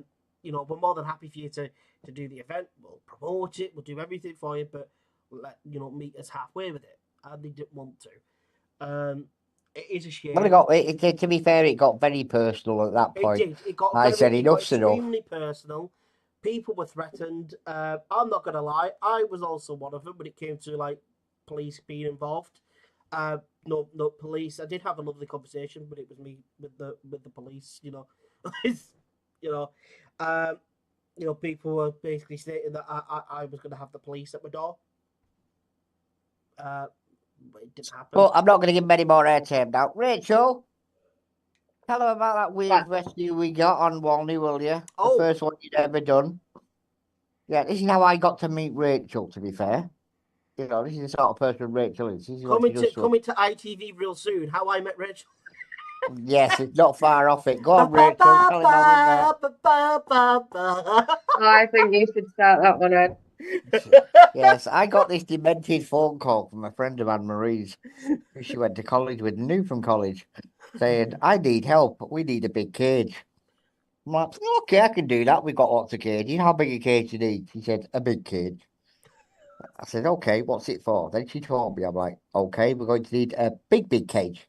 more than happy for you to do the event. We'll promote it. We'll do everything for you, but meet us halfway with it. And they didn't want to. It is a shame. Well, to be fair, it got very personal at that point. It did. It got extremely personal. People were threatened. I'm not gonna lie. I was also one of them when it came to police being involved. No police. I did have a lovely conversation, but it was me with the police. People were basically stating that I was going to have the police at my door. But it didn't happen. Well, I'm not going to give them any more airtime now. Rachel, tell them about that weird rescue we got on Walney, will you? The first one you'd ever done. Yeah, this is how I got to meet Rachel, to be fair. You know, this is the sort of person Rachel is. This is what she does to us. Coming to ITV real soon. How I Met Rachel. Yes, it's not far off it. Go on, Ba, Rachel. ba, Tell him how we met. ba, ba, ba, ba. I think you should start that one out. Yes, I got this demented phone call from a friend of Anne Marie's, who she went to college with, new from college, saying, I need help. We need a big cage. I'm like, okay, I can do that. We've got lots of cages. How big a cage do you need? She said, a big cage. I said, okay, what's it for? Then she told me, I'm like, okay, we're going to need a big cage.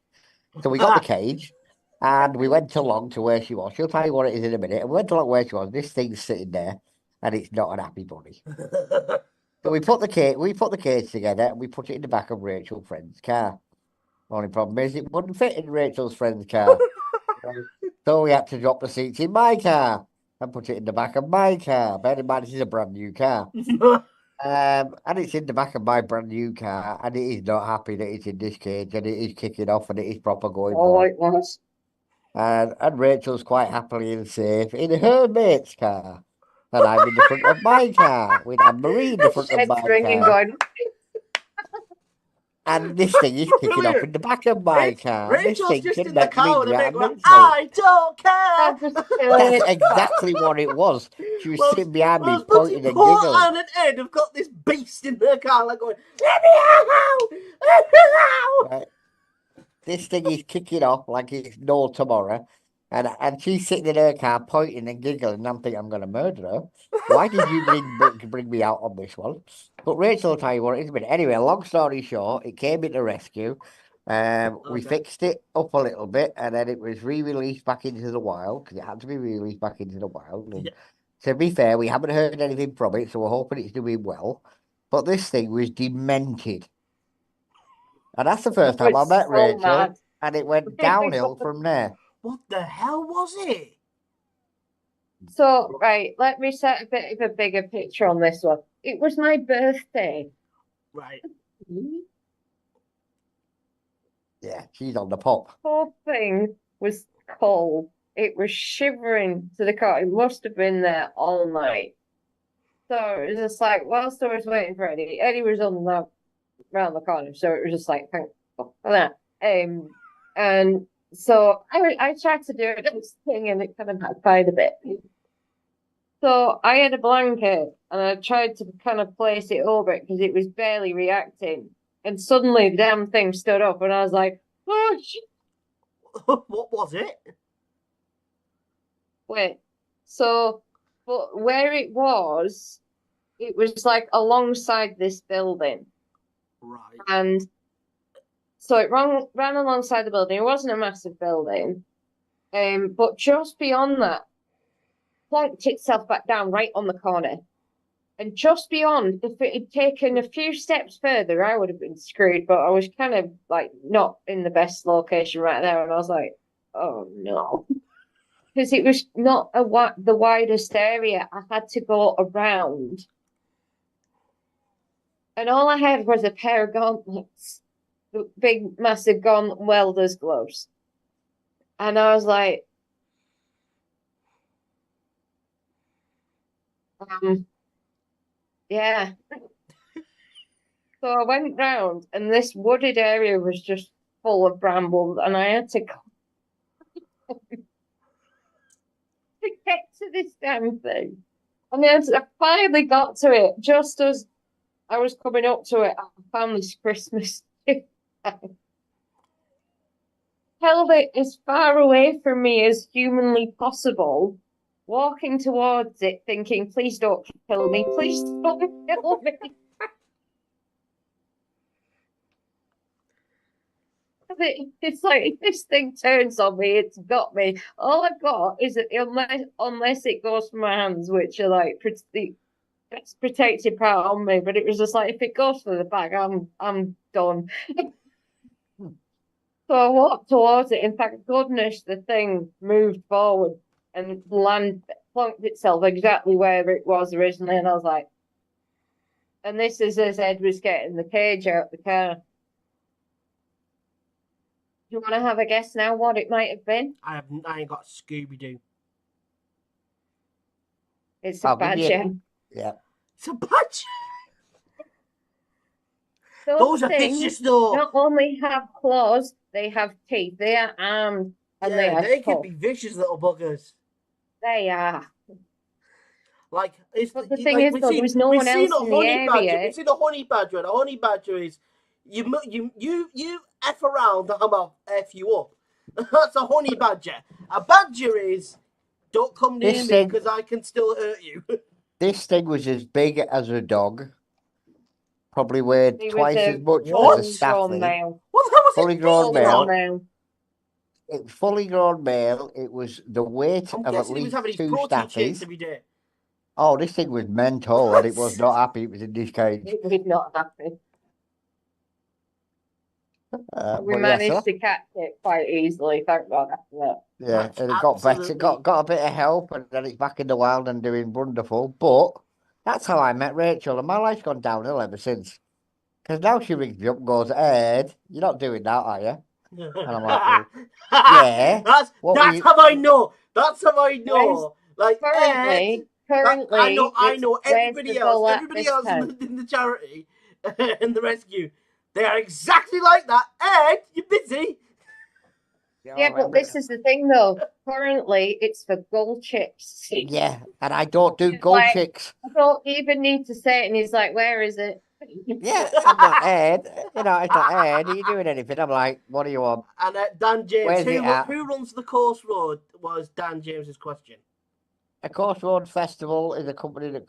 So we got the cage and we went along to where she was. She'll tell you what it is in a minute. And we went along where she was. This thing's sitting there and it's not an happy bunny. So we put the cage together and we put it in the back of Rachel's friend's car. Only problem is it wouldn't fit in Rachel's friend's car. So we had to drop the seats in my car and put it in the back of my car. Bear in mind, this is a brand new car. And it's in the back of my brand new car, and it is not happy that it's in this cage, and it is kicking off, and it is proper going Oh, for. it was. And Rachel's quite happily and safe in her mate's car, and I'm in the front of my car with Anne-Marie in the front of Head's my ringing, car, going. and this thing is kicking off in the back of my car. And this Rachel's thing just can in the make car me with a big grab one. me. I don't care. I just That's exactly what it was. She was sitting behind me, pointing and Paul giggling. Ann and Ed have got this beast in their car, like going, let me out! Let me out! Right. This thing is kicking off like it's no tomorrow. And she's sitting in her car pointing and giggling, and I'm thinking, I'm going to murder her. Why did you bring me out on this one? But Rachel will tell you what it is. But anyway, long story short, it came into rescue. We fixed it up a little bit, and then it was re-released back into the wild, because it had to be released back into the wild. And to be fair, we haven't heard anything from it, so we're hoping it's doing well. But this thing was demented. And that's the first time I was met so Rachel, mad. and it went downhill from there. What the hell was it? So, right, let me set a bit of a bigger picture on this one. It was my birthday. Right. Yeah, she's on the pop. Whole thing was cold. It was shivering to the core. It must have been there all night. So it was just like, whilst I was waiting for Eddie, Eddie was on the around the corner. So it was just like, thank God for that. And so I tried to do this thing and it kind of backfired a bit. So I had a blanket and I tried to kind of place it over it because it was barely reacting. And suddenly the damn thing stood up and I was like, oh, shit. What was it? Wait. So, but where it was like alongside this building. Right. And so it ran alongside the building. It wasn't a massive building. But just beyond that, plonked itself back down right on the corner. And just beyond, if it had taken a few steps further, I would have been screwed. But I was kind of like not in the best location right there. And I was like, oh no. Because it was not the widest area. I had to go around. And all I had was a pair of gauntlets. Big, massive gauntlet welder's gloves. And I was like, yeah. So I went round and this wooded area was just full of brambles and I had to go to get to this damn thing. And then I finally got to it just as I was coming up to it. I found this Christmas tree. Held it as far away from me as humanly possible, walking towards it, thinking, please don't kill me, please don't kill me. It's like if this thing turns on me, it's got me. All I've got is that unless it goes from my hands, which are like the best protected part on me, but it was just like if it goes for the back, I'm done. So I walked towards it. In fact, goodness, the thing moved forward and plonked itself exactly where it was originally, and I was like, and this is as Ed was getting the cage out of the car. Do you want to have a guess now what it might have been? I ain't got Scooby-Doo. It's a badger. Yeah. It's a badger. Those are things vicious, though. not only have claws, they have teeth. They are armed and they Yeah, are they can tough. be vicious little buggers. They are. Like, it's But the thing like is, though, there was no we've one seen else a in the honey badger. area. We've seen a honey badger, and a honey badger is you f around, I'm gonna f you up. That's a honey badger. A badger is don't come near This me thing- because I can still hurt you. This thing was as big as a dog. Probably weighed He was twice a as much as a What? full-grown staffy. male. What the hell was Fully it grown feeding male. on? Fully grown male. It was the weight I'm of at guessing he was least having his 2 protein shakes staffies. every day. Oh, this thing was mental, and it was not happy. It was in this cage. He was not happy. We But yeah, managed so to catch it quite easily, thank God, after that. yeah, That's and it got better. absolutely- Got a bit of help, and then it's back in the wild and doing wonderful. But that's how I met Rachel, and my life's gone downhill ever since. Because now she rings me up and goes, Ed, you're not doing that, are you? And I'm like, well, yeah. That's What that's you- how I know. That's how I know. Like Ed, Currently, I know it's everybody where's the goal else. at Everybody this else time? in the charity and the rescue. They are exactly like that. Ed, you're busy. Yeah, but this is the thing, though. Currently, it's for gold chips. Yeah, and I don't do It's gold like- chicks. I don't even need to say it, and he's like, "Where is it?" Yeah, I'm like, Ed, it's like, Ed, are you doing anything? I'm like, what do you want? And Dan James, Where's it at? who runs the course road was Dan James's question. A Course Road Festival is a company that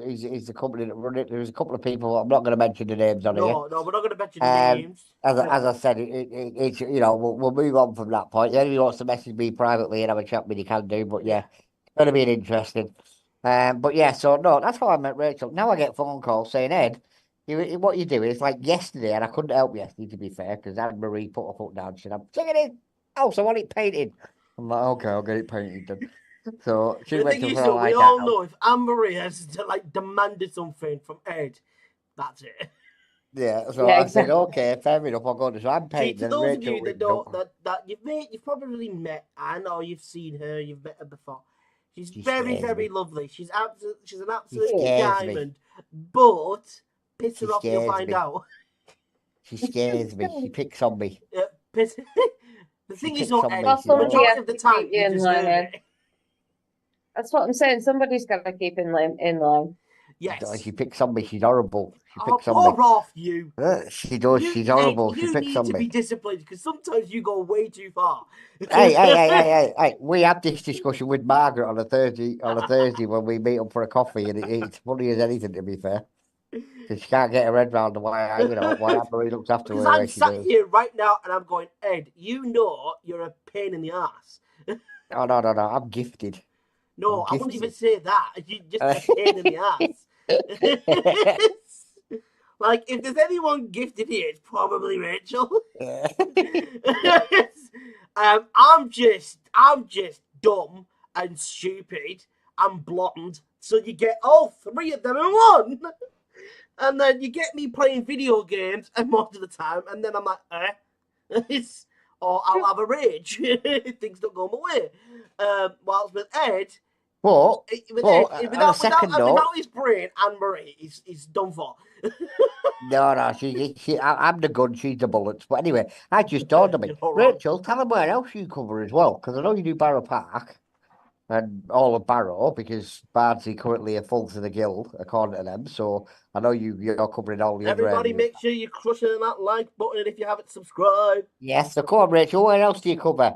is the company that run it. There's a couple of people. I'm not going to mention the names on here. No, we're not going to mention Um, names. As I said, it's we'll move on from that point. If anybody wants to message me privately and have a chat with me, you can do. But yeah, it's going to be interesting. But yeah, so no, that's how I met Rachel. Now I get phone calls saying, Ed, what you do is like yesterday, and I couldn't help yesterday to be fair because Anne Marie put her foot down. She said, "I'm taking it. Oh, so I want it painted." I'm like, okay, I'll get it painted then. So she The went thing to is, for a though, we lie all down. know if Anne Marie has demanded something from Ed, that's it. Yeah, so Yeah, I said, exactly. okay, fair enough. I'll go to. So I'm See, painting. to And those of Rachel you that rings don't, up. that you've probably met Anne or you've seen her, you've met her before. She's She very, scares very me. lovely. She's an absolute scares me. diamond. But piss She her off, you'll scares find me. out. She scares me. She picks on me. Piss. The thing is, picks though, on Ed, me. Well, She knows. somebody majority has of the to time keep you you in deserve line. it. That's what I'm saying. Somebody's got to keep in line. Yes. She picks on me. She's horrible. She Oh, picks on me. pour off you. She does. She's horrible. Ed, She you picks need on to be me. disciplined because sometimes you go way too far. Hey. We had this discussion with Margaret on a Thursday when we meet up for a coffee, and it's funny as anything, to be fair. Because she can't get her head round why Anne Marie looks after her Because the way I'm she sat does. here right now and I'm going, Ed, you know you're a pain in the ass. Oh, no. I'm gifted. No, I wouldn't even say that. You're just a pain in the ass. Like, if there's anyone gifted here, it's probably Rachel. I'm just dumb and stupid and blonde. So you get all three of them in one. And then you get me playing video games and most of the time, and then I'm like, or I'll have a rage if things don't go my way. Whilst with Ed, But on a second note, without his brain, Anne Marie is done for. no, I'm the gun, she's the bullets. But anyway, I just dawned on me. You're all wrong. Rachel, tell them where else you cover as well, because I know you do Barrow Park and all of Barrow, because Bardsey currently are full to the gill, according to them. So I know you're covering all the other Everybody, areas. make sure you're crushing that like button if you haven't subscribed. Yes, so come on, Rachel, where else do you cover?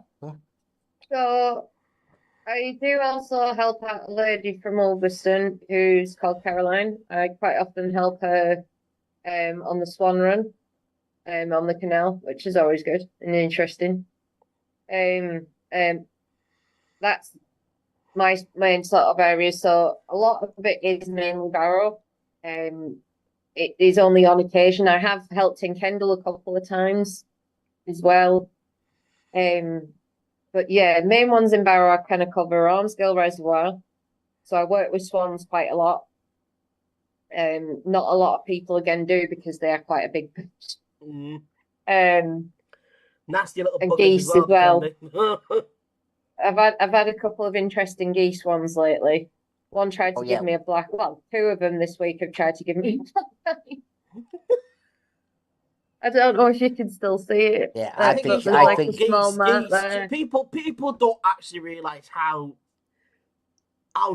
So I do also help out a lady from Ulverston who's called Caroline. I quite often help her on the Swan Run on the canal, which is always good and interesting. That's my main sort of area. So a lot of it is mainly Barrow. It is only on occasion. I have helped in Kendal a couple of times as well. But yeah, main ones in Barrow I kind of cover Armsgill Reservoir. So I work with swans quite a lot. Not a lot of people again do because they are quite a big fish. Nasty little And buggers geese as well. Candy. I've had a couple of interesting geese ones lately. One tried to Oh, yeah. give me a black. Well, two of them this week have tried to give me a black eye. I don't know if you can still see it. Yeah, I I think think it's there's I like think a small mark geese. there. People don't actually realise how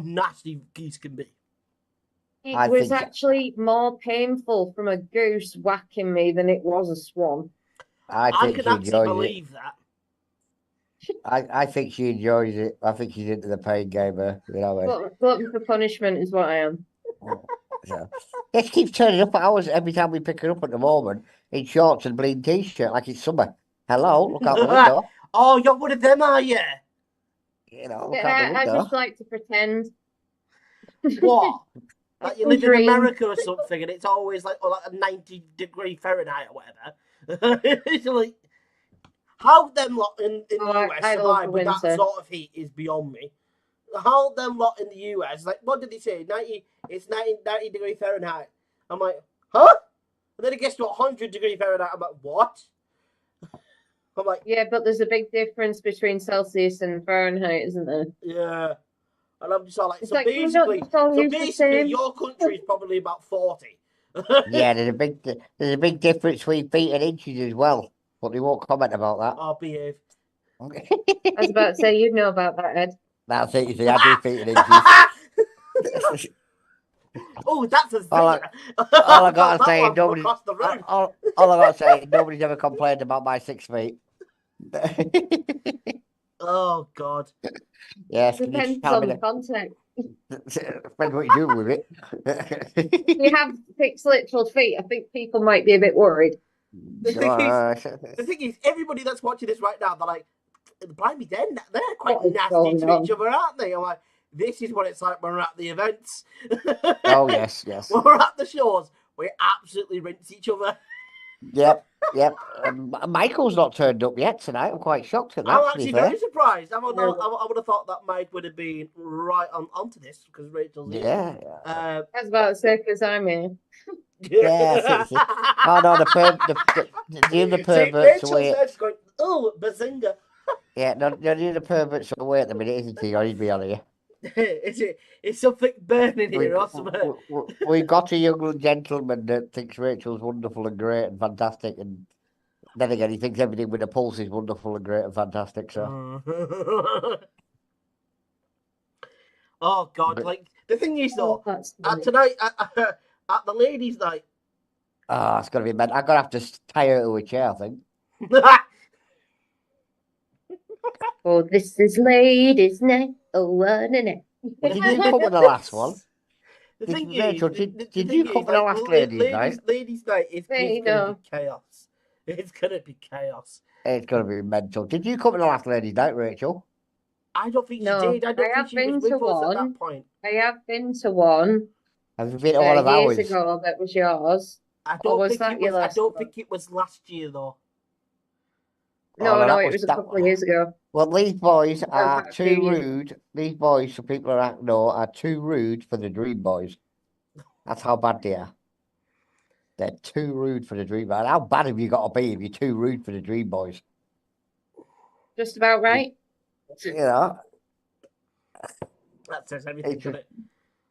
nasty geese can be. It I was think actually more painful from a goose whacking me than it was a swan. I I think can she actually enjoys it. believe that. I think she enjoys it. I think she's into the pain game. You know what I mean? Glutton for punishment is what I am. So, yeah, she keeps turning up at ours every time we pick her up at the moment in shorts and bleeding t-shirt like it's summer. Hello, look out the window. Oh, you're one of them, are you? You know, look out the Yeah, I window. just like to pretend. What? I Like you can live in dream. America or something, and it's always like a 90-degree Fahrenheit or whatever. It's like how them lot in the Oh, US I love survive the with that winter. sort of heat is beyond me. How them lot in the US, like, what did they say? 90 degree Fahrenheit. I'm like, huh? And then it gets to 100-degree Fahrenheit. I'm like, what? I'm like, Yeah, but there's a big difference between Celsius and Fahrenheit, isn't there? yeah. And I'm just all like, It's so like, can we not basically, just all use the same? your country is probably about 40. Yeah, there's a big difference between feet and inches as well, but they won't comment about that. I'll behave. I was about to say, you'd know about that, Ed. That's it. You see, I do feet and inches. Oh, that's a All I- zinger. all I gotta That say, one from nobody. across the room. All I gotta say, nobody's ever complained about my 6 feet. Oh, God. Yes, can you Depends tell on me the that? context. Depends what you do with it. If you have 6 literal feet, I think people might be a bit worried. The thing is, everybody that's watching this right now, they're like, blimey, they're quite What is nasty going to on? each other, aren't they? I'm like, this is what it's like when we're at the events. Oh yes, yes. When we're at the shows, we absolutely rinse each other. Yep, yep. Michael's not turned up yet tonight. I'm quite shocked at that. I'm To actually be fair. very surprised. I would have thought that Mike would have been right onto this because Rachel's here. Yeah, I was about to say, because I'm here. yeah. See. Oh no, the other perverts Rachel's away. there just going, oh, bazinga. Yeah, no, the other perverts away at the minute, isn't he? Or he'd be on here. Is something burning here or something? We've got a young gentleman that thinks Rachel's wonderful and great and fantastic, and then again, he thinks everything with a pulse is wonderful and great and fantastic. So, Oh God! But- Like the thing is though, That's funny. tonight at the ladies' night. it's gonna be mad. I'm gonna have to tie her to a chair, I think. Oh, this is ladies' night. Oh, what a night. Did you come to the last one? The Did thing Rachel, is, did the you thing come is, to the like, last ladies' night? Ladies' night is Hey, gonna no. be chaos. It's gonna be chaos. It's gonna be mental. Did you come to the last ladies' night, Rachel? I don't think No, she did. I don't I have think she was been with to us at one. that point. I have been to one Have you been to one of years ours? ago that was yours. I Or don't was think that it your was. I last don't one? think it was last year though. No, Oh, no, no, that it was- was a that- couple of years ago. Well, these boys are about a few too years. rude. These boys, so people are too rude for the Dream Boys. That's how bad they are. They're too rude for the Dream Boys. How bad have you got to be if you're too rude for the Dream Boys? Just about right. You know, That says everything, It's doesn't it?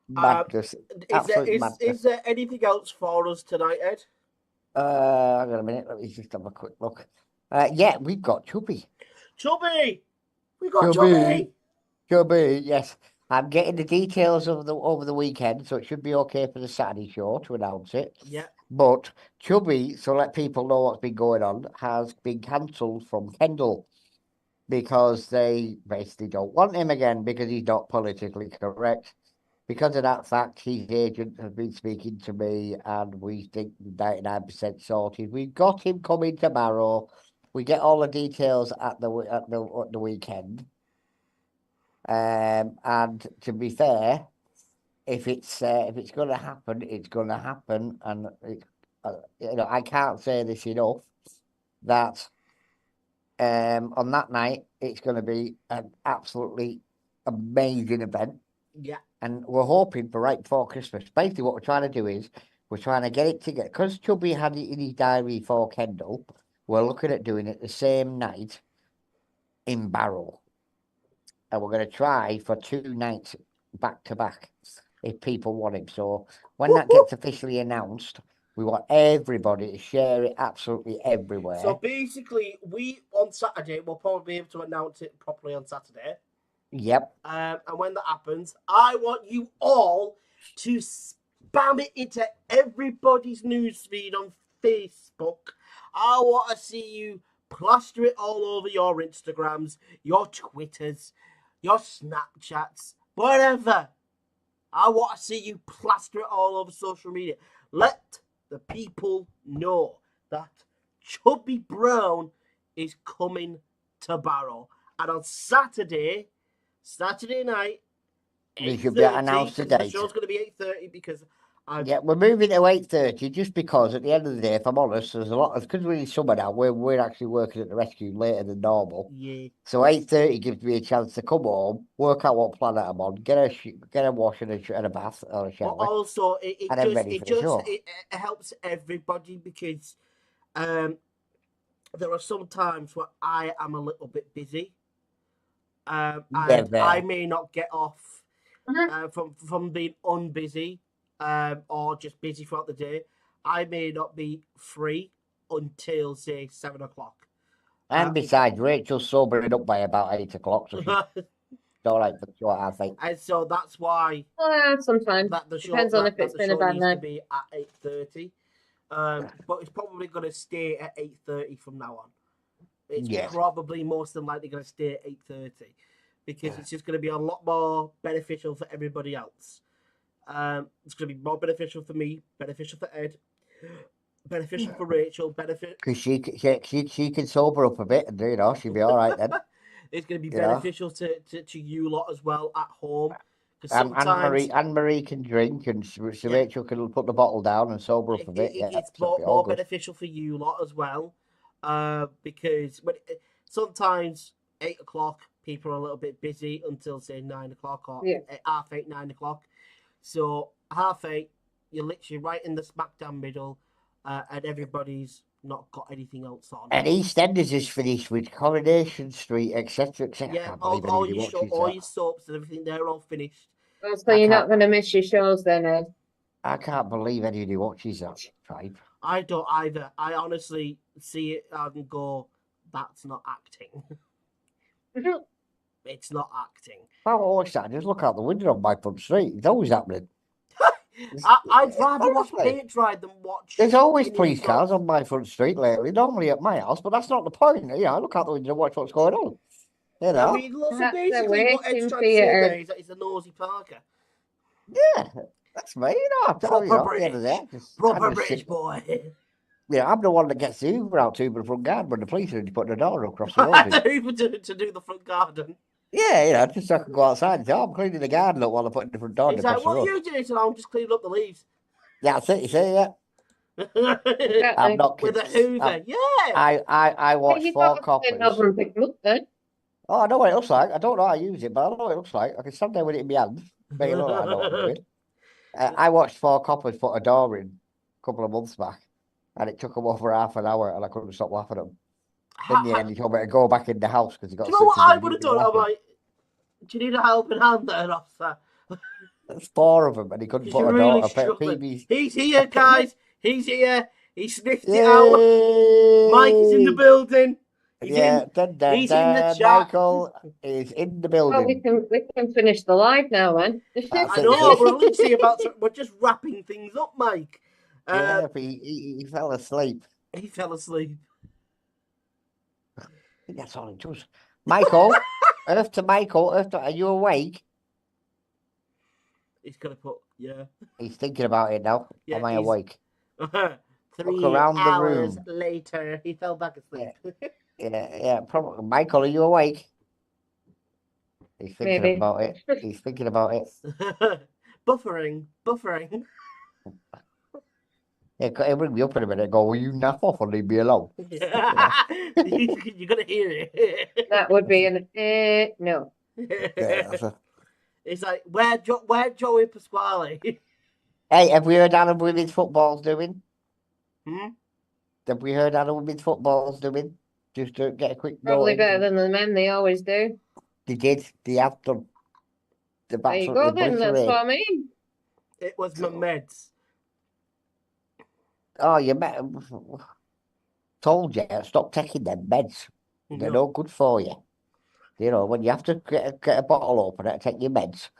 madness. Absolute madness. Is there anything else for us tonight, Ed? Hang on a minute. Let me just have a quick look. Yeah, we've got Chubby. Chubby, we got Chubby. Chubby. Chubby, yes. I'm getting the details of over the weekend, so it should be okay for the Saturday show to announce it. Yeah. But Chubby, so let people know what's been going on, has been cancelled from Kendall because they basically don't want him again because he's not politically correct. Because of that fact, his agent has been speaking to me, and we think 99% sorted. We've got him coming tomorrow. We get all the details at the weekend. And to be fair, if it's going to happen, it's going to happen, and I can't say this enough that on that night it's going to be an absolutely amazing event. Yeah. And we're hoping for right before Christmas. Basically, what we're trying to do is we're trying to get it together. Because Chubby had it in his diary for Kendall, we're looking at doing it the same night in Barrow. And we're going to try for 2 nights back to back if people want him. So when that gets officially announced, We want everybody to share it absolutely everywhere. So basically, we on Saturday we'll probably be able to announce it properly on Saturday. Yep. And when that happens, I want you all to spam it into everybody's newsfeed on Facebook. I want to see you plaster it all over your Instagrams, your Twitters, your Snapchats, whatever. I want to see you plaster it all over social media. Let the people know that Chubby Brown is coming to Barrow. And on Saturday night, We should be announced the the date. show's going to be 8:30 because Yeah, we're moving to 8:30 just because at the end of the day, if I'm honest, there's a lot of because we're in summer now. We're actually working at the rescue later than normal. yeah. So 8:30 gives me a chance to come home, work out what planet I'm on, get a wash and a bath or a But shower, also, it and then ready for the show. it helps everybody because there are some times where I am a little bit busy, and I may not get off from being unbusy or just busy throughout the day. I may not be free until say 7 o'clock. And besides, Rachel's sobering up by about 8 o'clock, so she's all right for the show, I think. And so that's why sometimes that the show depends on if it's been a bad needs to night. be at 8:30. But it's probably going to stay at 8:30 from now on. It's probably most than likely going to stay at 8:30 because it's just going to be a lot more beneficial for everybody else. It's going to be more beneficial for me, beneficial for Ed, beneficial for Rachel, because she can sober up a bit, and she'll be all right then. It's going to be beneficial to you lot as well at home. Sometimes Anne-Marie can drink, and so Rachel can put the bottle down and sober up a bit. It's more beneficial for you lot as well, because sometimes 8 o'clock people are a little bit busy until say 9 o'clock or 8:30, 9 o'clock. So 8:30, you're literally right in the smackdown middle, and everybody's not got anything else on. And EastEnders is finished with Coronation Street, etc., etc. Yeah, all your soaps and everything, they're all finished. Oh, so you're not going to miss your shows then, Ed? I can't believe anybody watches that tribe. I don't either. I honestly see it and go, that's not acting. It's not acting. If I watch that, just look out the window on my front street. It's always happening. I'd rather watch paint dry than watch. There's always police cars on my front street lately, normally at my house, but that's not the point. I look out the window and watch what's going on. I mean, so basically what Ed's trying to say there is that he's a nosy Parker. Yeah, that's me. Proper British boy. Yeah, I'm the one that gets the Uber out to the front garden when the police are putting the door across the road. Uber to do the front garden. Yeah, just so I can go outside and say, I'm cleaning the garden up while I'm putting the front door. He's like, what are you doing? So I'm just cleaning up the leaves. Yeah, that's it, you see, yeah. I'm not with a Hoover, I watched 4 copies. Oh, I know what it looks like. I don't know how to use it, but I know what it looks like. I can stand there with it in my hand. Make it look like I know what I'm doing. I watched 4 coppers put a door in a couple of months back, and it took them over half an hour, and I couldn't stop laughing at them. In the end, he told me to go back in the house because he got. Do you know what I would have done? I'm like, do you need a helping hand there, officer? There's 4 of them, and he couldn't put a door. He's here, guys. He's here. He sniffed it out. Mike is in the building. He's in the chat. Michael is in the building. Well, we can finish the live now, then. I know, we're literally we're just wrapping things up, Mike. He fell asleep. He fell asleep. I think that's all it does. Michael, Earth to Michael, are you awake? He's gonna put, He's thinking about it now. Am I awake? 3 around hours the room. later, he fell back asleep. Yeah, probably. Michael, are you awake? He's thinking about it. He's thinking about it. Buffering. Yeah, he'll bring me up in a minute and go, will you nap off or leave me alone? Yeah. You're going to hear it. That would be an no. It's like, where Joey Pasquale? Hey, have we heard how the women's football's doing? Have we heard how the women's football's doing? Just to get a quick Probably better than the men, they always do. They did. They have done. There you go then, that's what I mean. It was my meds. Oh, told you, stop taking them meds. They're no good for you. You know, when you have to get a bottle opener to take your meds,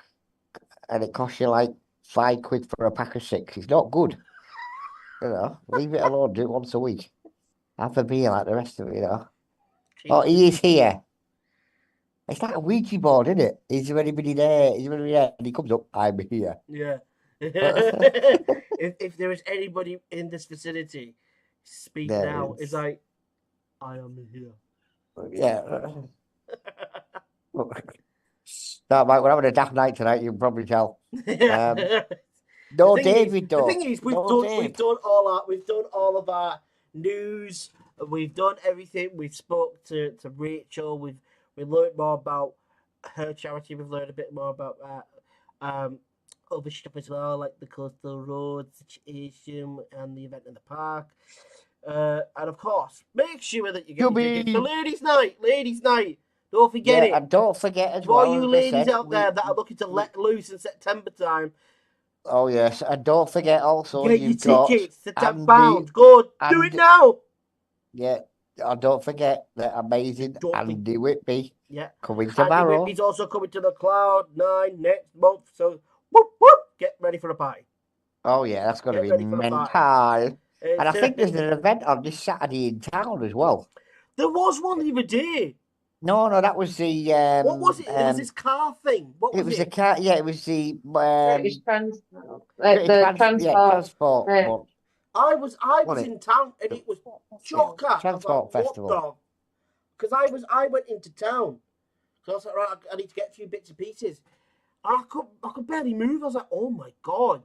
and it costs you like £5 for a pack of 6, it's not good. You know, leave it alone. Do it once a week. Have a beer like the rest of it. You know. Oh, he is here. It's like a Ouija board, isn't it? Is there anybody there? Is there anybody there? And he comes up. I'm here. Yeah. if there is anybody in this vicinity, speak There now. is. It's like, I am here. Yeah. No, mate, we're having a daft night tonight. You can probably tell. No, David. The thing is, we've done all of our news. We've done everything. We've spoke to Rachel. We learned more about her charity. We've learned a bit more about other stuff as well, like the coastal road situation and the event in the park. And of course, make sure that you get your tickets for Ladies' Night. Ladies' Night. Don't forget it. And don't forget as to all well. you ladies out there that are looking to let loose in September time. Oh yes, and don't forget also get you've your got tickets to £10. Go do it now. Yeah, and don't forget the amazing Andy Whitby. Yeah, coming tomorrow. Andy Whitby's also coming to the Cloud9 next month. So whoop whoop, get ready for the party. Oh yeah, that's going to be mental. And I think there's an event on this Saturday in town as well. There was one the other day. No, that was the. What was it? It was this car thing. What was it? It was a car. Yeah, it was the. British transport. Transport. Yeah. I was in town and it was chocker. Transport festival. Because I went into town. So I was like, right, I need to get a few bits and pieces. And I could barely move. I was like, oh my God.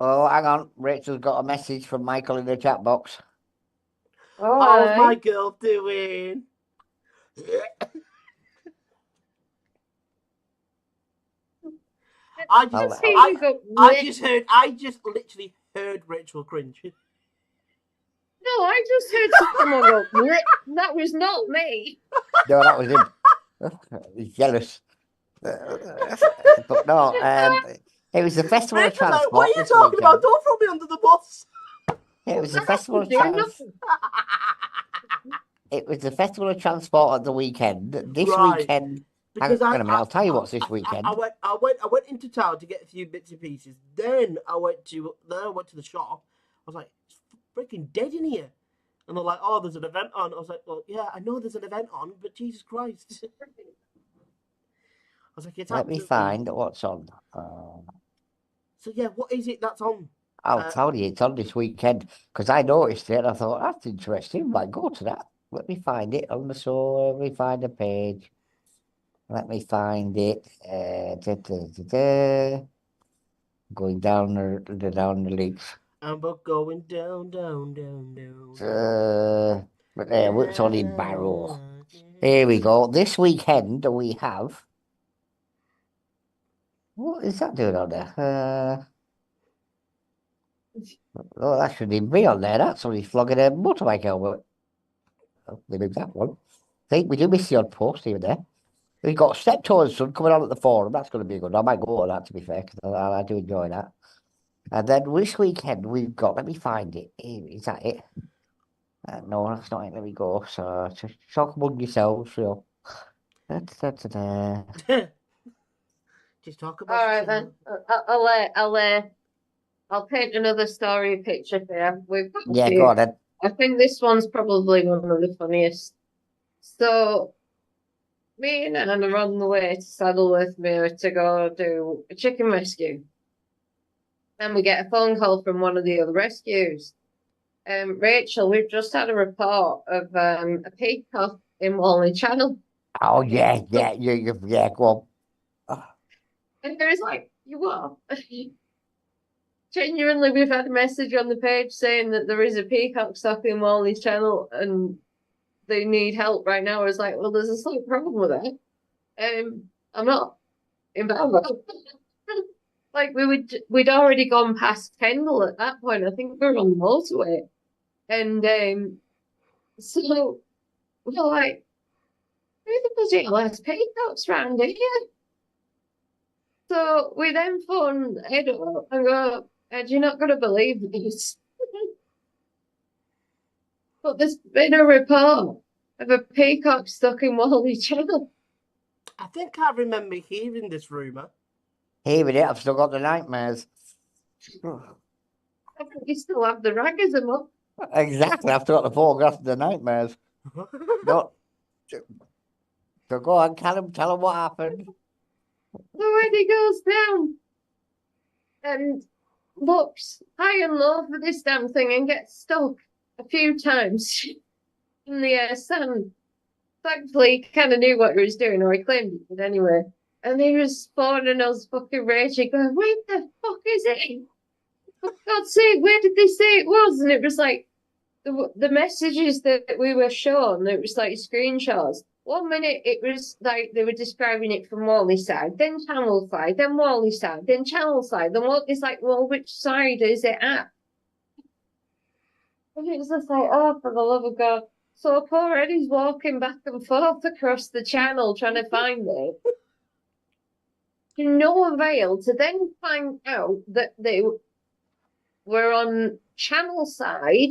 Oh, hang on. Rachel's got a message from Michael in the chat box. Oh, how's my girl doing? I just literally heard Rachel cringe. No, I just heard someone go, that was not me. No, that was him. He's jealous. But no, it was the Festival of Transport. What are you talking about? Don't throw me under the bus. It was the Festival of Transport. It was the Festival of Transport at the weekend. This weekend. Because I'll tell you what's this weekend. I went into town to get a few bits and pieces. Then I went to the shop. I was like, it's freaking dead in here. And they're like, oh, there's an event on. I was like, well, yeah, I know there's an event on, but Jesus Christ. I was like, it's Let me find what's on. So yeah, what is it that's on? I'll tell you, it's on this weekend because I noticed it and I thought that's interesting. Might go to that. Let me find it on the show. Let me find the page. Let me find it. Going down the links. I'm going down. But there, it's on in Barrow. Here we go. This weekend we have. What is that doing on there? Oh, that shouldn't even be on there. That's only flogging a motorbike helmet. Oh, they moved that one. I think we do miss the odd post here and there. We've got Steptoe Son coming on at the forum. That's going to be good. I might go to that, to be fair, because I do enjoy that. And then this weekend we've got, let me find it. Is that it? No, that's not it. Let me go. So just talk among yourselves. So. Just talk about. All right then. I'll paint another story picture for you. Go on then. I think this one's probably one of the funniest. So, me and Anne are on the way to Saddleworth to go do a chicken rescue. And we get a phone call from one of the other rescues. Rachel, we've just had a report of a peacock in Walney Channel. Oh, yeah, go on. And there's like, you what? Genuinely, we've had a message on the page saying that there is a peacock stuck in Walney's Channel and they need help right now. I was like, well, there's a slight problem with that. I'm not involved. Like we'd already gone past Kendall at that point. I think we were on the motorway, and so we're like, who the bloody hell has peacocks round here? So we then phone Edo and go, Ed, you're not going to believe this. But there's been a report of a peacock stuck in Wally Channel. I think I remember hearing this rumour. Hearing it, I've still got the nightmares. I think you still have the ragism up. Exactly, I've still got the photographs of the nightmares. No, so go on, tell him what happened. So when he goes down and looks high and low for this damn thing and gets stuck a few times in the sand. Thankfully, he kind of knew what he was doing, or he claimed he did anyway. And he was spawning us fucking raging, going, where the fuck is it? For God's sake, where did they say it was? And it was like, the messages that we were shown, it was like screenshots. 1 minute it was like they were describing it from Wally's side, then Channel side, then Wally's side, then Channel side. Then Wally's like, well, which side is it at? And it was just like, oh, for the love of God. So poor Eddie's walking back and forth across the channel trying to find it. To no avail, to then find out that they were on Channel side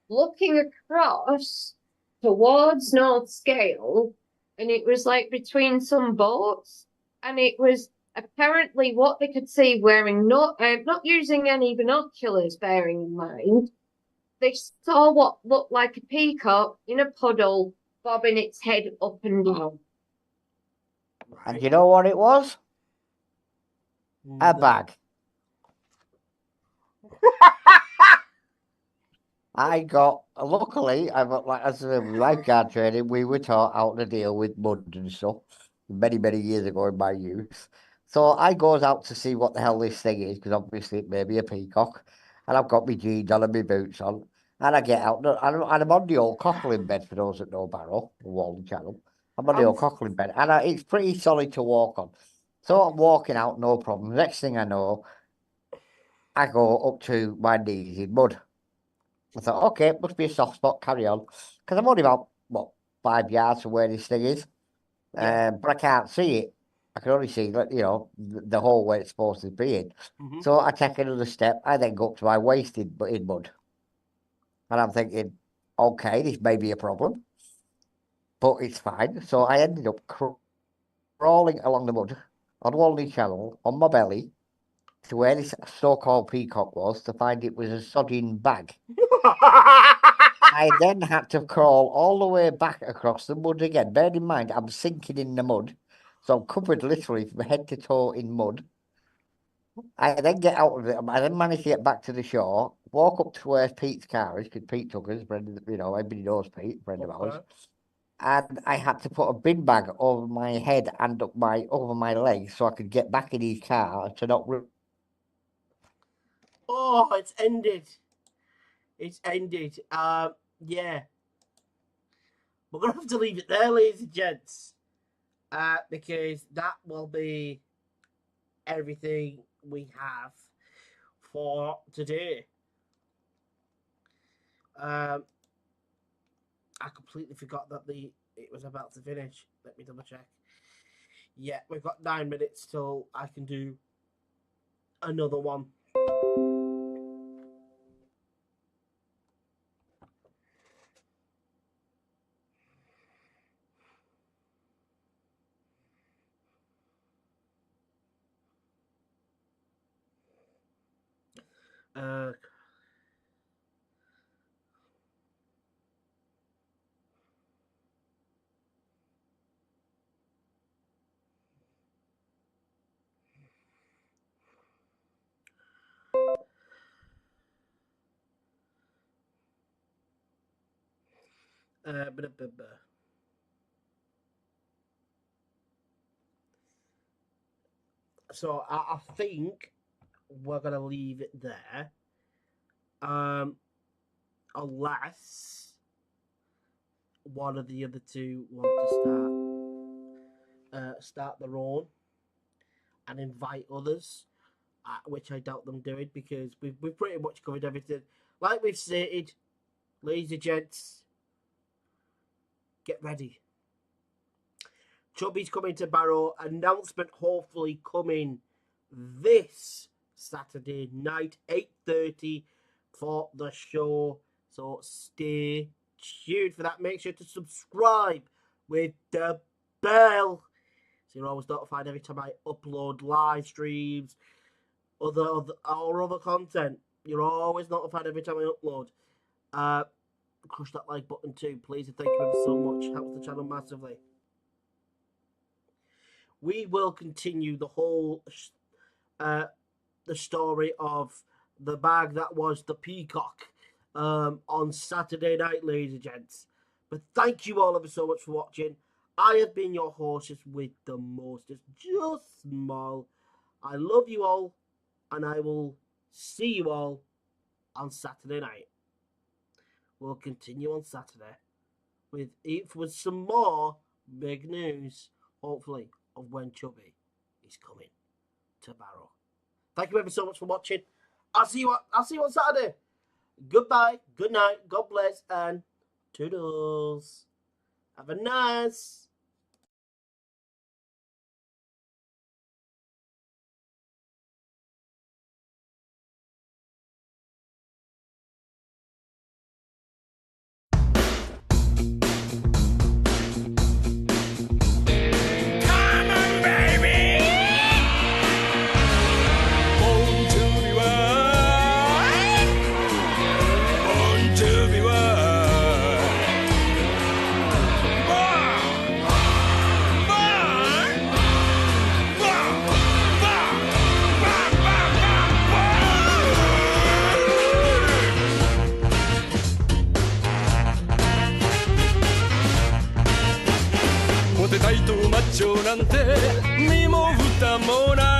looking across towards North Scale, and it was like between some boats, and it was apparently what they could see wearing not using any binoculars, bearing in mind. They saw what looked like a peacock in a puddle bobbing its head up and down. And you know what it was? A bag. Luckily, as a lifeguard training, we were taught how to deal with mud and stuff many, many years ago in my youth. So I goes out to see what the hell this thing is, because obviously it may be a peacock. And I've got my jeans on and my boots on. And I get out, and I'm on the old cockling bed, for those that know Barrow, the Walden Channel. I'm on the old cockling bed, and it's pretty solid to walk on. So I'm walking out, no problem. Next thing I know, I go up to my knees in mud. I thought, okay, it must be a soft spot, carry on. Because I'm only about, 5 yards from where this thing is. Yeah. But I can't see it. I can only see, the hole where it's supposed to be in. So I take another step. I then go up to my waist in mud. And I'm thinking, okay, this may be a problem. But it's fine. So I ended up crawling along the mud on Walney Channel on my belly to where this so-called peacock was to find it was a sodding bag. I then had to crawl all the way back across the mud again. Bear in mind, I'm sinking in the mud, so I'm covered literally from head to toe in mud. I then get out of it. I then manage to get back to the shore, walk up to where Pete's car is, because Pete took us, everybody knows Pete, friend of ours. And I had to put a bin bag over my head and over my legs so I could get back in his car to not. Oh, it's ended. It's ended. Yeah. We're going to have to leave it there, ladies and gents. Because that will be everything we have for today. I completely forgot that it was about to finish. Let me double check. Yeah, we've got 9 minutes till I can do another one. So I think we're gonna leave it there. Unless one of the other two want to start their own and invite others, which I doubt them doing because we've pretty much covered everything. Like we've stated, ladies and gents, get ready. Chubby's coming to Barrow. Announcement hopefully coming this Saturday night, 8:30 for the show. So stay tuned for that. Make sure to subscribe with the bell, so you're always notified every time I upload live streams, other content. You're always notified every time I upload. Crush that like button too, please, and thank you ever so much. Helps the channel massively. We will continue the whole the story of the bag that was the peacock on Saturday night, ladies and gents. But thank you all ever so much for watching. I have been your hostess with the mostest, just small. I love you all, and I will see you all on Saturday night. We'll continue on Saturday with some more big news, hopefully, of when Chubby is coming to Barrow. Thank you ever so much for watching. I'll see you on Saturday. Goodbye, good night, God bless, and toodles. Have a nice.モテたいとマッチョなんて身も蓋もない